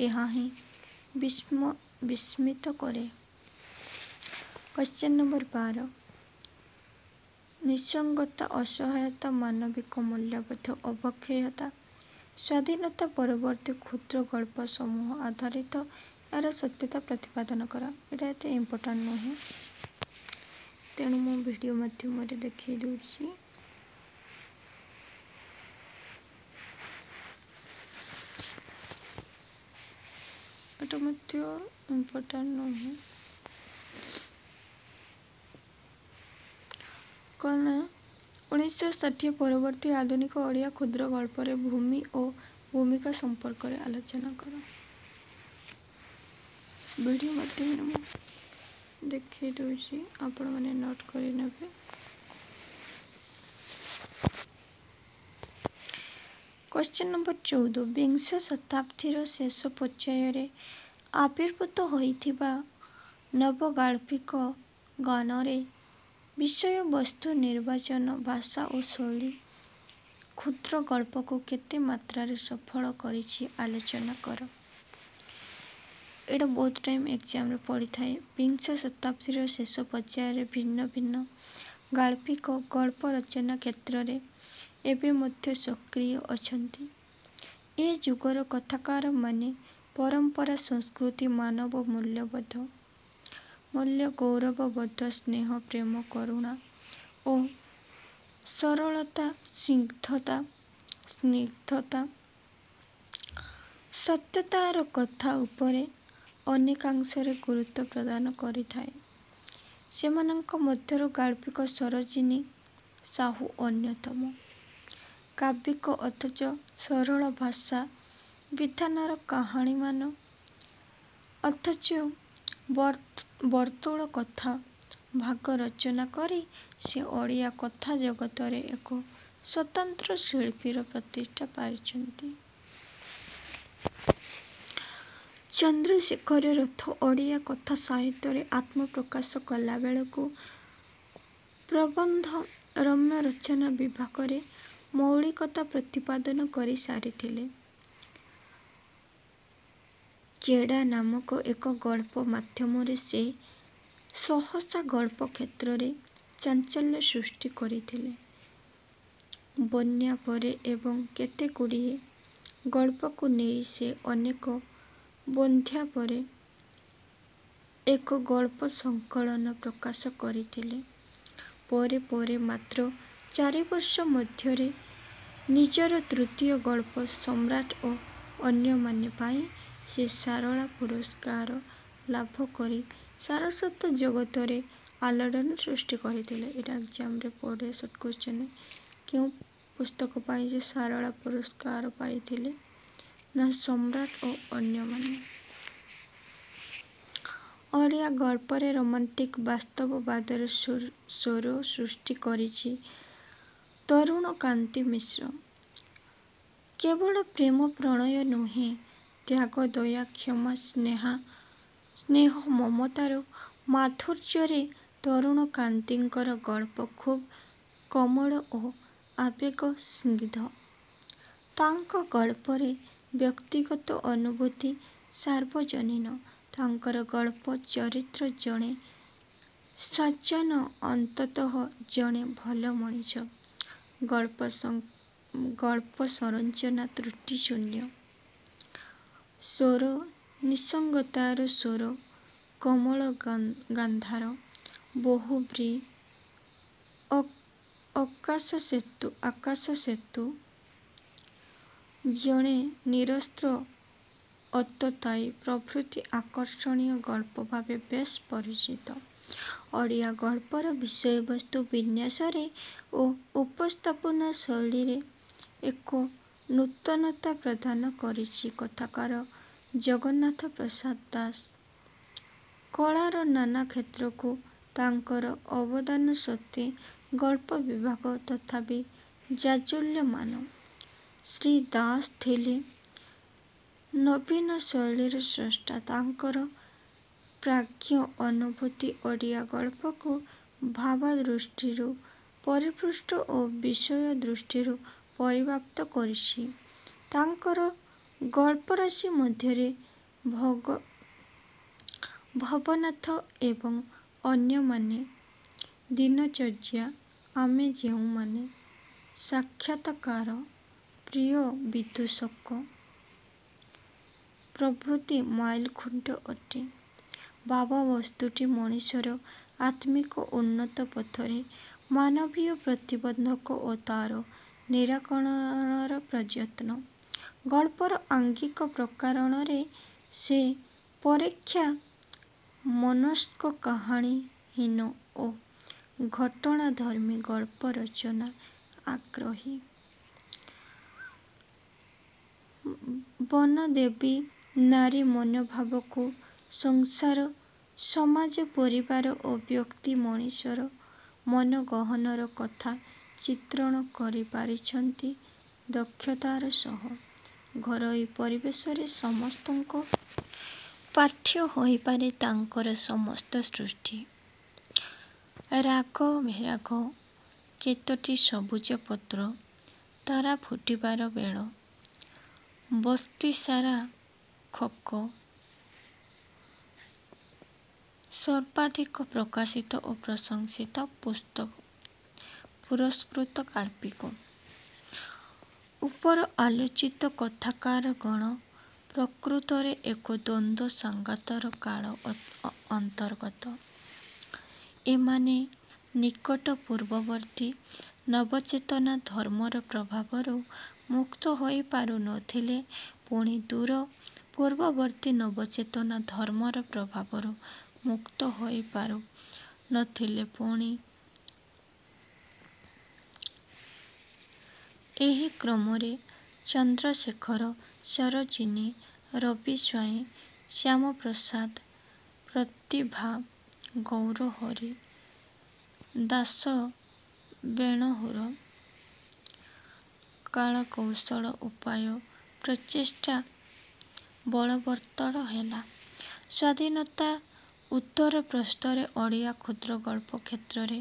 ଏହା ହିଁ ବିସ୍ମିତ କରେ। କ୍ୱେଶ୍ଚନ ନମ୍ବର 12 ନିଃସଙ୍ଗତା, ଅସହାୟତା, ମାନବିକ ମୂଲ୍ୟବୋଧ ଅବକ୍ଷୟତା, ସ୍ୱାଧୀନତା ପରବର୍ତ୍ତୀ କ୍ଷୁଦ୍ର ଗଳ୍ପ ସମୂହ ଆଧାରିତ ଏହାର ସତ୍ୟତା ପ୍ରତିପାଦନ କର। ଏଇଟା ଏତେ ଇମ୍ପୋର୍ଟାଣ୍ଟ ନୁହେଁ, ତେଣୁ ମୁଁ ଭିଡ଼ିଓ ମାଧ୍ୟମରେ ଦେଖାଇ ଦେଉଛି। ଏଟା ମଧ୍ୟ ଇମ୍ପୋର୍ଟାଣ୍ଟ ନୁହେଁ। କଣ 1960 ପରବର୍ତ୍ତୀ ଆଧୁନିକ ଓଡ଼ିଆ କ୍ଷୁଦ୍ର ଗଳ୍ପରେ ଭୂମି ଓ ଭୂମିକା ସମ୍ପର୍କରେ ଆଲୋଚନା କର। ଭିଡ଼ିଓ ମାଧ୍ୟମରେ ମୁଁ ଦେଖାଇ ଦେଉଛି, ଆପଣମାନେ ନୋଟ୍ କରିନେବେ। क्वेश्चन नंबर 14 ବିଂଶ ଶତାବ୍ଦୀର ଶେଷ ପର୍ଯ୍ୟାୟରେ ଆବିର୍ଭୂତ ହୋଇଥିବା ନବଗାଳ୍ପିକ ଗାନରେ ବିଷୟବସ୍ତୁ ନିର୍ବାଚନ, ଭାଷା ଓ ଶୈଳୀ କ୍ଷୁଦ୍ର ଗଳ୍ପକୁ କେତେ ମାତ୍ରାରେ ସଫଳ କରିଛି ଆଲୋଚନା କର। ଏଇଟା ବହୁତ ଟାଇମ୍ ଏକ୍ଜାମରେ ପଡ଼ିଥାଏ। ବିଂଶ ଶତାବ୍ଦୀର ଶେଷ ପର୍ଯ୍ୟାୟରେ ଭିନ୍ନ ଭିନ୍ନ ଗାଳ୍ପିକ ଗଳ୍ପ ରଚନା କ୍ଷେତ୍ରରେ ଏବେ ମଧ୍ୟ ସକ୍ରିୟ ଅଛନ୍ତି। ଏ ଯୁଗର କଥାକାରମାନେ ପରମ୍ପରା, ସଂସ୍କୃତି, ମାନବ ମୂଲ୍ୟବୋଧ, ମୂଲ୍ୟ, ଗୌରବବୋଧ, ସ୍ନେହ, ପ୍ରେମ, କରୁଣା ଓ ସରଳତା, ସ୍ନିଗ୍ଧତା, ସତ୍ୟତାର କଥା ଉପରେ ଅନେକାଂଶରେ ଗୁରୁତ୍ୱ ପ୍ରଦାନ କରିଥାଏ। ସେମାନଙ୍କ ମଧ୍ୟରୁ ଗାଳ୍ପିକ ସରୋଜିନୀ ସାହୁ ଅନ୍ୟତମ। କାବ୍ୟିକ ଅଥଚ ସରଳ ଭାଷା ବିଧାନର କାହାଣୀମାନ ଅଥଚ ବର୍ତ୍ତୁଳ କଥା ଭାଗ ରଚନା କରି ସେ ଓଡ଼ିଆ କଥା ଜଗତରେ ଏକ ସ୍ୱତନ୍ତ୍ର ଶିଳ୍ପୀର ପ୍ରତିଷ୍ଠା ପାଇଛନ୍ତି। ଚନ୍ଦ୍ରଶେଖର ରଥ ଓଡ଼ିଆ କଥା ସାହିତ୍ୟରେ ଆତ୍ମପ୍ରକାଶ କଲାବେଳକୁ ପ୍ରବନ୍ଧ ରମ୍ୟ ରଚନା ବିଭାଗରେ ମୌଳିକତା ପ୍ରତିପାଦନ କରି ସାରିଥିଲେ। କେଡ଼ା ନାମକ ଏକ ଗଳ୍ପ ମାଧ୍ୟମରେ ସେ ସହସା ଗଳ୍ପ କ୍ଷେତ୍ରରେ ଚାଞ୍ଚଲ୍ୟ ସୃଷ୍ଟି କରିଥିଲେ। ବନ୍ୟା ପରେ ଏବଂ କେତେଗୁଡ଼ିଏ ଗଳ୍ପକୁ ନେଇ ସେ ଅନେକ ବନ୍ଧ୍ୟା ପରେ ଏକ ଗଳ୍ପ ସଂକଳନ ପ୍ରକାଶ କରିଥିଲେ। ପରେ ପରେ ମାତ୍ର 4 ବର୍ଷ ମଧ୍ୟରେ ନିଜର ତୃତୀୟ ଗଳ୍ପ ସମ୍ରାଟ ଓ ଅନ୍ୟମାନେ ପାଇଁ ସେ ସାରଳା ପୁରସ୍କାର ଲାଭ କରି ସାରସ୍ୱତ ଜଗତରେ ଆଲୋଡ଼ନ ସୃଷ୍ଟି କରିଥିଲେ। ଏଇଟା ଏକ୍ଜାମରେ ପଡ଼େ ସର୍ଟ କ୍ୱେଶ୍ଚନ। କେଉଁ ପୁସ୍ତକ ପାଇଁ ଯେ ସାରଳା ପୁରସ୍କାର ପାଇଥିଲେ? ନା ସମ୍ରାଟ ଓ ଅନ୍ୟମାନେ। ଓଡ଼ିଆ ଗଳ୍ପରେ ରୋମାଣ୍ଟିକ ବାସ୍ତବବାଦର ସ୍ୱର ସୃଷ୍ଟି କରିଛି ତରୁଣକାନ୍ତି ମିଶ୍ର। କେବଳ ପ୍ରେମ ପ୍ରଣୟ ନୁହେଁ, ତ୍ୟାଗ, ଦୟା, କ୍ଷମା, ସ୍ନେହ, ମମତାର ମାଧୁର୍ଯ୍ୟରେ ତରୁଣକାନ୍ତିଙ୍କର ଗଳ୍ପ ଖୁବ୍ କୋମଳ ଓ ଆବେଗ ସ୍ନିଗ୍ଧ। ତାଙ୍କ ଗଳ୍ପରେ ବ୍ୟକ୍ତିଗତ ଅନୁଭୂତି ସାର୍ବଜନୀନ। ତାଙ୍କର ଗଳ୍ପ ଚରିତ୍ର ଜଣେ ସଜ୍ଜନ, ଅନ୍ତତଃ ଜଣେ ଭଲ ମଣିଷ। ଗଳ୍ପ ସଂରଚନା ତ୍ରୁଟିଶୂନ୍ୟ। ସ୍ୱର ନିଃସଙ୍ଗତାର ସ୍ୱର, କୋମଳ ଗାନ୍ଧାର, ବହୁବ୍ରୀ, ଆକାଶ ସେତୁ, ଜଣେ ନିରସ୍ତ୍ର ଅତତାୟୀ ପ୍ରଭୃତି ଆକର୍ଷଣୀୟ ଗଳ୍ପ ଭାବେ ବେଶ୍ ପରିଚିତ। ଓଡ଼ିଆ ଗଳ୍ପର ବିଷୟବସ୍ତୁ ବିନ୍ୟାସରେ ଓ ଉପସ୍ଥାପନା ଶୈଳୀରେ ଏକ ନୂତନତା ପ୍ରଦାନ କରିଛି କଥାକାର ଜଗନ୍ନାଥ ପ୍ରସାଦ ଦାସ। କଳାର ନାନା କ୍ଷେତ୍ରକୁ ତାଙ୍କର ଅବଦାନ ସତ୍ତ୍ୱେ ଗଳ୍ପ ବିଭାଗ ତଥାପି ଜାଜ୍ୱଲ୍ୟମାନ। ଶ୍ରୀ ଦାସ ଥିଲେ ନବୀନ ଶୈଳୀର ସ୍ରଷ୍ଟା। ତାଙ୍କର ପ୍ରାଜ୍ଞ ଅନୁଭୂତି ଓଡ଼ିଆ ଗଳ୍ପକୁ ଭାବଦୃଷ୍ଟିରୁ ପରିପୃଷ୍ଟ ଓ ବିଷୟ ଦୃଷ୍ଟିରୁ ପରିବ୍ୟାପ୍ତ କରିଛି। ତାଙ୍କର ଗଳ୍ପରାଶି ମଧ୍ୟରେ ଭବନାଥ ଏବଂ ଅନ୍ୟମାନେ, ଦିନଚର୍ଯ୍ୟା, ଆମେ ଯେଉଁମାନେ, ସାକ୍ଷାତକାର, ପ୍ରିୟ ବିଦୂଷକ ପ୍ରଭୃତି ମାଇଲଖୁଣ୍ଟ ଅଟେ। ଭାବବସ୍ତୁଟି ମଣିଷର ଆତ୍ମିକ ଉନ୍ନତ ପଥରେ ମାନବୀୟ ପ୍ରତିବନ୍ଧକ ଓ ତାର ନିରାକରଣର ପ୍ରଯତ୍ନ। ଗଳ୍ପର ଆଙ୍ଗିକ ପ୍ରକାରଣରେ ସେ ପରୋକ୍ଷା ମନସ୍କ କାହାଣୀହୀନ ଓ ଘଟଣାଧର୍ମୀ ଗଳ୍ପ ରଚନା ଆଗ୍ରହୀ। ବନଦେବୀ ନାରୀ ମନୋଭାବକୁ ସଂସାର, ସମାଜ, ପରିବାର ଓ ବ୍ୟକ୍ତି ମଣିଷର ମନଗହନର କଥା ଚିତ୍ରଣ କରିପାରିଛନ୍ତି ଦକ୍ଷତାର ସହ। ଘରୋଇ ପରିବେଶରେ ସମସ୍ତଙ୍କ ପାଠ୍ୟ ହୋଇପାରେ ତାଙ୍କର ସମସ୍ତ ସୃଷ୍ଟି। ରାଗ ବିରାଗ, କେତୋଟି ସବୁଜ ପତ୍ର, ତାରା ଫୁଟିବାର ବେଳ, ବସ୍ତିସାରା ଖୋକ, ସର୍ବାଧିକ ପ୍ରକାଶିତ ଓ ପ୍ରଶଂସିତ ପୁସ୍ତକ, ପୁରସ୍କୃତ କାଳ୍ପିକ। ଉପର ଆଲୋଚିତ କଥାକାର ଗଣ ପ୍ରକୃତରେ ଏକ ଦ୍ୱନ୍ଦ୍ୱ ସଂଘାତର କାଳ ଅନ୍ତର୍ଗତ। ଏମାନେ ନିକଟ ପୂର୍ବବର୍ତ୍ତୀ ନବଚେତନା ଧର୍ମର ପ୍ରଭାବରୁ ମୁକ୍ତ ହୋଇପାରୁ ନଥିଲେ, ପୁଣି ଦୂର ପୂର୍ବବର୍ତ୍ତୀ ନବଚେତନା ଧର୍ମର ପ୍ରଭାବରୁ ମୁକ୍ତ ହୋଇପାରୁ ନଥିଲେ, ପୁଣି। ଏହି କ୍ରମରେ ଚନ୍ଦ୍ରଶେଖର, ସରୋଜିନୀ, ରବି ସ୍ୱାଇଁ, ଶ୍ୟାମପ୍ରସାଦ, ପ୍ରତିଭା ଗୌରହରି ଦାସ, ବେଣୁହୁର, କଳାକୌଶଳ ଉପାୟ ପ୍ରଚେଷ୍ଟା ବଳବତ୍ତର ହେଲା। ସ୍ୱାଧୀନତା ଉତ୍ତର ପ୍ରସ୍ଥରେ ଓଡ଼ିଆ କ୍ଷୁଦ୍ରଗଳ୍ପ କ୍ଷେତ୍ରରେ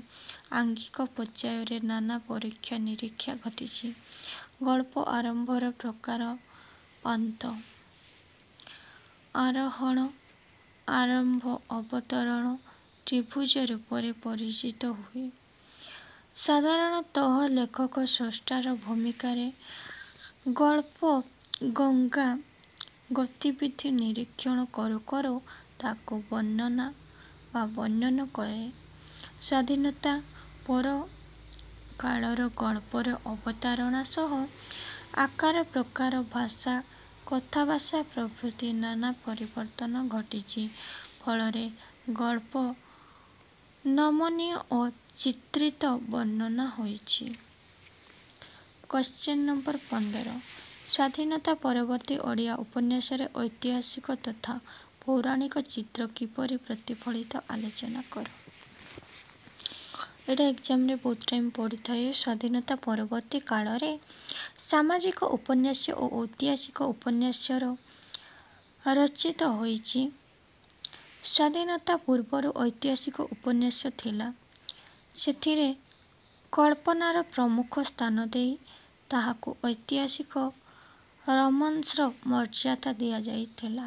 ଆଙ୍ଗିକ ପର୍ଯ୍ୟାୟରେ ନାନା ପରୀକ୍ଷା ନିରୀକ୍ଷା ଘଟିଛି। ଗଳ୍ପ ଆରମ୍ଭର ପ୍ରକାର ଅନ୍ତ, ଆରୋହଣ, ଆରମ୍ଭ, ଅବତରଣ ତ୍ରିଭୁଜ ରୂପରେ ପରିଚିତ ହୁଏ। ସାଧାରଣତଃ ଲେଖକ ସ୍ରଷ୍ଟାର ଭୂମିକାରେ ଗଳ୍ପ ଗଙ୍ଗା ଗତିବିଧି ନିରୀକ୍ଷଣ କରୁ କରୁ ତାକୁ ବର୍ଣ୍ଣନା ବା ବର୍ଣ୍ଣନ କରେ। ସ୍ୱାଧୀନତା ପର କାଳର ଗଳ୍ପର ଅବତାରଣା ସହ ଆକାର ପ୍ରକାର, ଭାଷା, କଥାଭାଷା ପ୍ରଭୃତି ନାନା ପରିବର୍ତ୍ତନ ଘଟିଛି। ଫଳରେ ଗଳ୍ପ ନମନୀୟ ଓ ଚିତ୍ରିତ ବର୍ଣ୍ଣନା ହୋଇଛି। କ୍ୱେଶ୍ଚନ ନମ୍ବର 15 ସ୍ୱାଧୀନତା ପରବର୍ତ୍ତୀ ଓଡ଼ିଆ ଉପନ୍ୟାସରେ ଐତିହାସିକ ତଥା ପୌରାଣିକ ଚିତ୍ର କିପରି ପ୍ରତିଫଳିତ ଆଲୋଚନା କର। ଏଇଟା ଏକ୍ଜାମରେ ବହୁତ ଟାଇମ୍ ପଡ଼ିଥାଏ। ସ୍ୱାଧୀନତା ପରବର୍ତ୍ତୀ କାଳରେ ସାମାଜିକ ଉପନ୍ୟାସ ଓ ଐତିହାସିକ ଉପନ୍ୟାସର ରଚିତ ହୋଇଛି। ସ୍ୱାଧୀନତା ପୂର୍ବରୁ ଐତିହାସିକ ଉପନ୍ୟାସ ଥିଲା। ସେଥିରେ କଳ୍ପନାର ପ୍ରମୁଖ ସ୍ଥାନ ଦେଇ ତାହାକୁ ଐତିହାସିକ ରୋମାନ୍ସର ମର୍ଯ୍ୟାଦା ଦିଆଯାଇଥିଲା।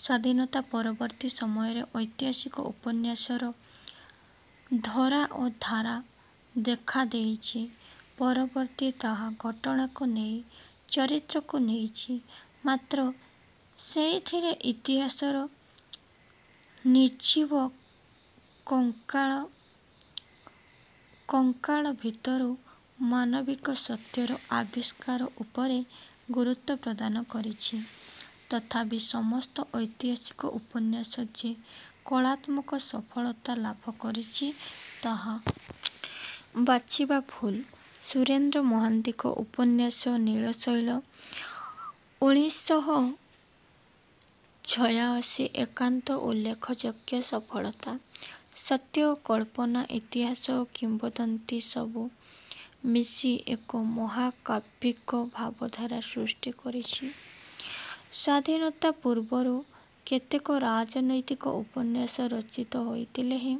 ସ୍ୱାଧୀନତା ପରବର୍ତ୍ତୀ ସମୟରେ ଐତିହାସିକ ଉପନ୍ୟାସର ଧରା ଓ ଧାରା ଦେଖାଦେଇଛି। ପରବର୍ତ୍ତୀ ତାହା ଘଟଣାକୁ ନେଇ, ଚରିତ୍ରକୁ ନେଇଛି। ମାତ୍ର ସେଇଥିରେ ଇତିହାସର ନିର୍ଜୀବ କଙ୍କାଳ ଭିତରୁ ମାନବିକ ସତ୍ୟର ଆବିଷ୍କାର ଉପରେ ଗୁରୁତ୍ୱ ପ୍ରଦାନ କରିଛି। ତଥାପି ସମସ୍ତ ଐତିହାସିକ ଉପନ୍ୟାସ ଯେ କଳାତ୍ମକ ସଫଳତା ଲାଭ କରିଛି, ତାହା ବାଛିବା ଭୁଲ। ସୁରେନ୍ଦ୍ର ମହାନ୍ତିଙ୍କ ଉପନ୍ୟାସ ନୀଳଶୈଳ 1986 ଏକାନ୍ତ ଉଲ୍ଲେଖଯୋଗ୍ୟ ସଫଳତା। ସତ୍ୟ ଓ କଳ୍ପନା, ଇତିହାସ ଓ କିମ୍ବଦନ୍ତୀ ସବୁ ମିଶି ଏକ ମହାକାବ୍ୟିକ ଭାବଧାରା ସୃଷ୍ଟି କରିଛି। ସ୍ୱାଧୀନତା ପୂର୍ବରୁ କେତେକ ରାଜନୈତିକ ଉପନ୍ୟାସ ରଚିତ ହୋଇଥିଲେ ହେଁ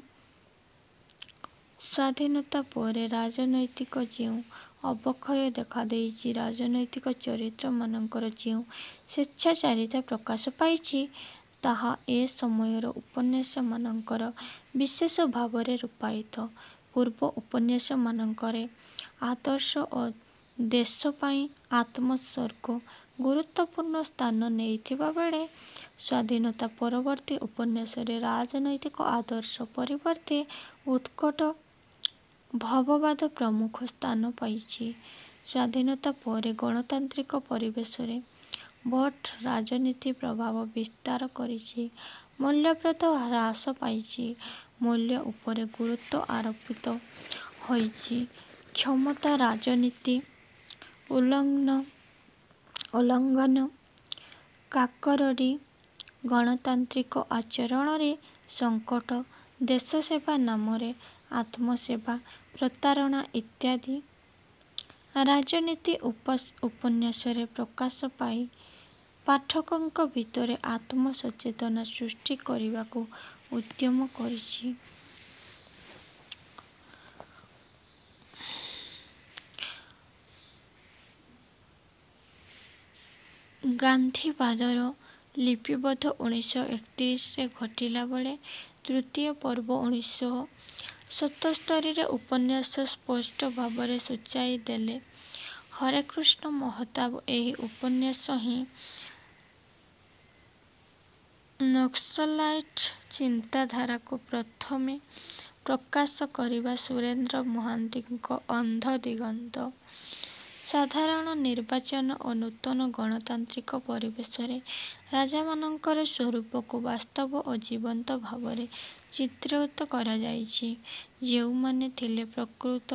ସ୍ୱାଧୀନତା ପରେ ରାଜନୈତିକ ଯେଉଁ ଅବକ୍ଷୟ ଦେଖାଦେଇଛି, ରାଜନୈତିକ ଚରିତ୍ରମାନଙ୍କର ଯେଉଁ ସ୍ୱେଚ୍ଛାଚାରିତା ପ୍ରକାଶ ପାଇଛି, ତାହା ଏ ସମୟର ଉପନ୍ୟାସମାନଙ୍କରେ ବିଶେଷ ଭାବରେ ରୂପାୟିତ। ପୂର୍ବ ଉପନ୍ୟାସମାନଙ୍କରେ ଆଦର୍ଶ ଓ ଦେଶ ପାଇଁ ଆତ୍ମୋତ୍ସର୍ଗ ଗୁରୁତ୍ୱପୂର୍ଣ୍ଣ ସ୍ଥାନ ନେଇଥିବା ବେଳେ, ସ୍ୱାଧୀନତା ପରବର୍ତ୍ତୀ ଉପନ୍ୟାସରେ ରାଜନୈତିକ ଆଦର୍ଶ ପରିବର୍ତ୍ତେ ଉତ୍କଟ ଭବବାଦ ପ୍ରମୁଖ ସ୍ଥାନ ପାଇଛି। ସ୍ୱାଧୀନତା ପରେ ଗଣତାନ୍ତ୍ରିକ ପରିବେଶରେ ଭୋଟ ରାଜନୀତି ପ୍ରଭାବ ବିସ୍ତାର କରିଛି। ମୂଲ୍ୟପ୍ରଦ ହ୍ରାସ ପାଇଛି। ମୂଲ୍ୟ ଉପରେ ଗୁରୁତ୍ୱ ଆରୋପିତ ହୋଇଛି। କ୍ଷମତା ରାଜନୀତି ଉଲ୍ଲଂଘନ, କାକରଡ଼ି, ଗଣତାନ୍ତ୍ରିକ ଆଚରଣରେ ସଙ୍କଟ, ଦେଶ ସେବା ନାମରେ ଆତ୍ମସେବା, ପ୍ରତାରଣା ଇତ୍ୟାଦି। ରାଜନୀତି ଉପନ୍ୟାସରେ ପ୍ରକାଶ ପାଇ ପାଠକଙ୍କ ଭିତରେ ଆତ୍ମସଚେତନା ସୃଷ୍ଟି କରିବାକୁ ଉଦ୍ୟମ କରିଛି। ଗାନ୍ଧୀବାଦର ଲିପିବଦ୍ଧ 1931ରେ ଘଟିଲା ବେଳେ ତୃତୀୟ ପର୍ବ 1977ରେ ଉପନ୍ୟାସ ସ୍ପଷ୍ଟ ଭାବରେ ସୂଚାଇ ଦେଲେ। ହରେକୃଷ୍ଣ ମହତାବ ଏହି ଉପନ୍ୟାସ ହିଁ ନକ୍ସଲାଇଟ ଚିନ୍ତାଧାରାକୁ ପ୍ରଥମେ ପ୍ରକାଶ କରିବା ସୁରେନ୍ଦ୍ର ମହାନ୍ତିଙ୍କ ଅନ୍ଧ ଦିଗନ୍ତ। ସାଧାରଣ ନିର୍ବାଚନ ଓ ନୂତନ ଗଣତାନ୍ତ୍ରିକ ପରିବେଶରେ ରାଜାମାନଙ୍କର ସ୍ୱରୂପକୁ ବାସ୍ତବ ଓ ଜୀବନ୍ତ ଭାବରେ ଚିତ୍ରିତ କରାଯାଇଛି। ଯେଉଁମାନେ ଥିଲେ ପ୍ରକୃତ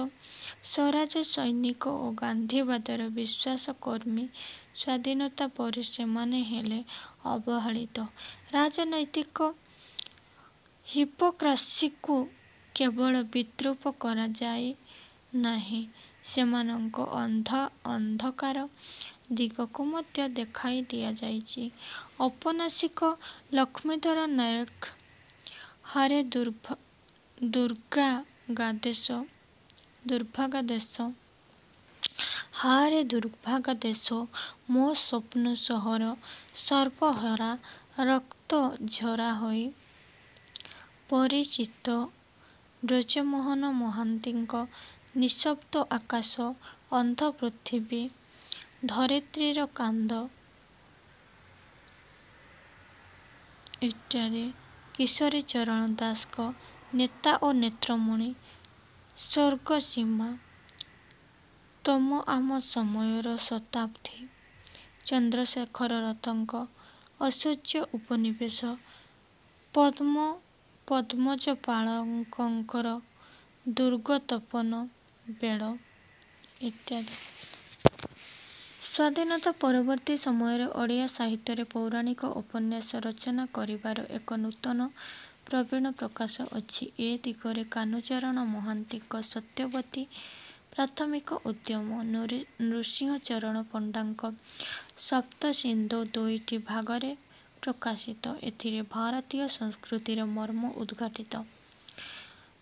ସ୍ୱରାଜ ସୈନିକ ଓ ଗାନ୍ଧୀବାଦର ବିଶ୍ୱାସ କର୍ମୀ, ସ୍ୱାଧୀନତା ପରେ ସେମାନେ ହେଲେ ଅବହେଳିତ। ରାଜନୈତିକ ହିପୋକ୍ରାସିକୁ କେବଳ ବିଦ୍ରୂପ କରାଯାଇ ନାହିଁ, ସେମାନଙ୍କ ଅନ୍ଧକାର ଦିଗକୁ ମଧ୍ୟ ଦେଖାଇ ଦିଆଯାଇଛି। ଔପନ୍ୟାସିକ ଲକ୍ଷ୍ମୀଧର ନାୟକ ହାରେ ଦୁର୍ଭାଗା ଦେଶ, ମୋ ସ୍ୱପ୍ନ ସହର, ସର୍ବହରା, ରକ୍ତ ଝରା ହୋଇ ପରିଚିତ, ବ୍ରଜମୋହନ ମହାନ୍ତିଙ୍କ ନିଃଶବ୍ଦ ଆକାଶ, ଅନ୍ଧ ପୃଥିବୀ, ଧରିତ୍ରୀର କାନ୍ଦ ଇତ୍ୟାଦି। କିଶୋରୀଚରଣ ଦାସଙ୍କ ନେତା ଓ ନେତ୍ରମଣି, ସ୍ୱର୍ଗସୀମା, ତମ ଆମ ସମୟର ଶତାବ୍ଦୀ, ଚନ୍ଦ୍ରଶେଖର ରଥଙ୍କ ଐଶ୍ୱର୍ଯ୍ୟ ଉପନିବେଶ, ପଦ୍ମଜପାଳଙ୍କର ଦୁର୍ଗତପନ ବେଳ ଇତ୍ୟାଦି। ସ୍ୱାଧୀନତା ପରବର୍ତ୍ତୀ ସମୟରେ ଓଡ଼ିଆ ସାହିତ୍ୟରେ ପୌରାଣିକ ଉପନ୍ୟାସ ରଚନା କରିବାର ଏକ ନୂତନ ପ୍ରବୀଣ ପ୍ରକାଶ ଅଛି। ଏ ଦିଗରେ କାହ୍ନୁଚରଣ ମହାନ୍ତିଙ୍କ ସତ୍ୟବତୀ ପ୍ରାଥମିକ ଉଦ୍ୟମ, ନୃସିଂହଚରଣ ପଣ୍ଡାଙ୍କ ସପ୍ତସିନ୍ଧୁ ଦୁଇଟି ଭାଗରେ ପ୍ରକାଶିତ। ଏଥିରେ ଭାରତୀୟ ସଂସ୍କୃତିର ମର୍ମ ଉଦ୍ଘାଟିତ।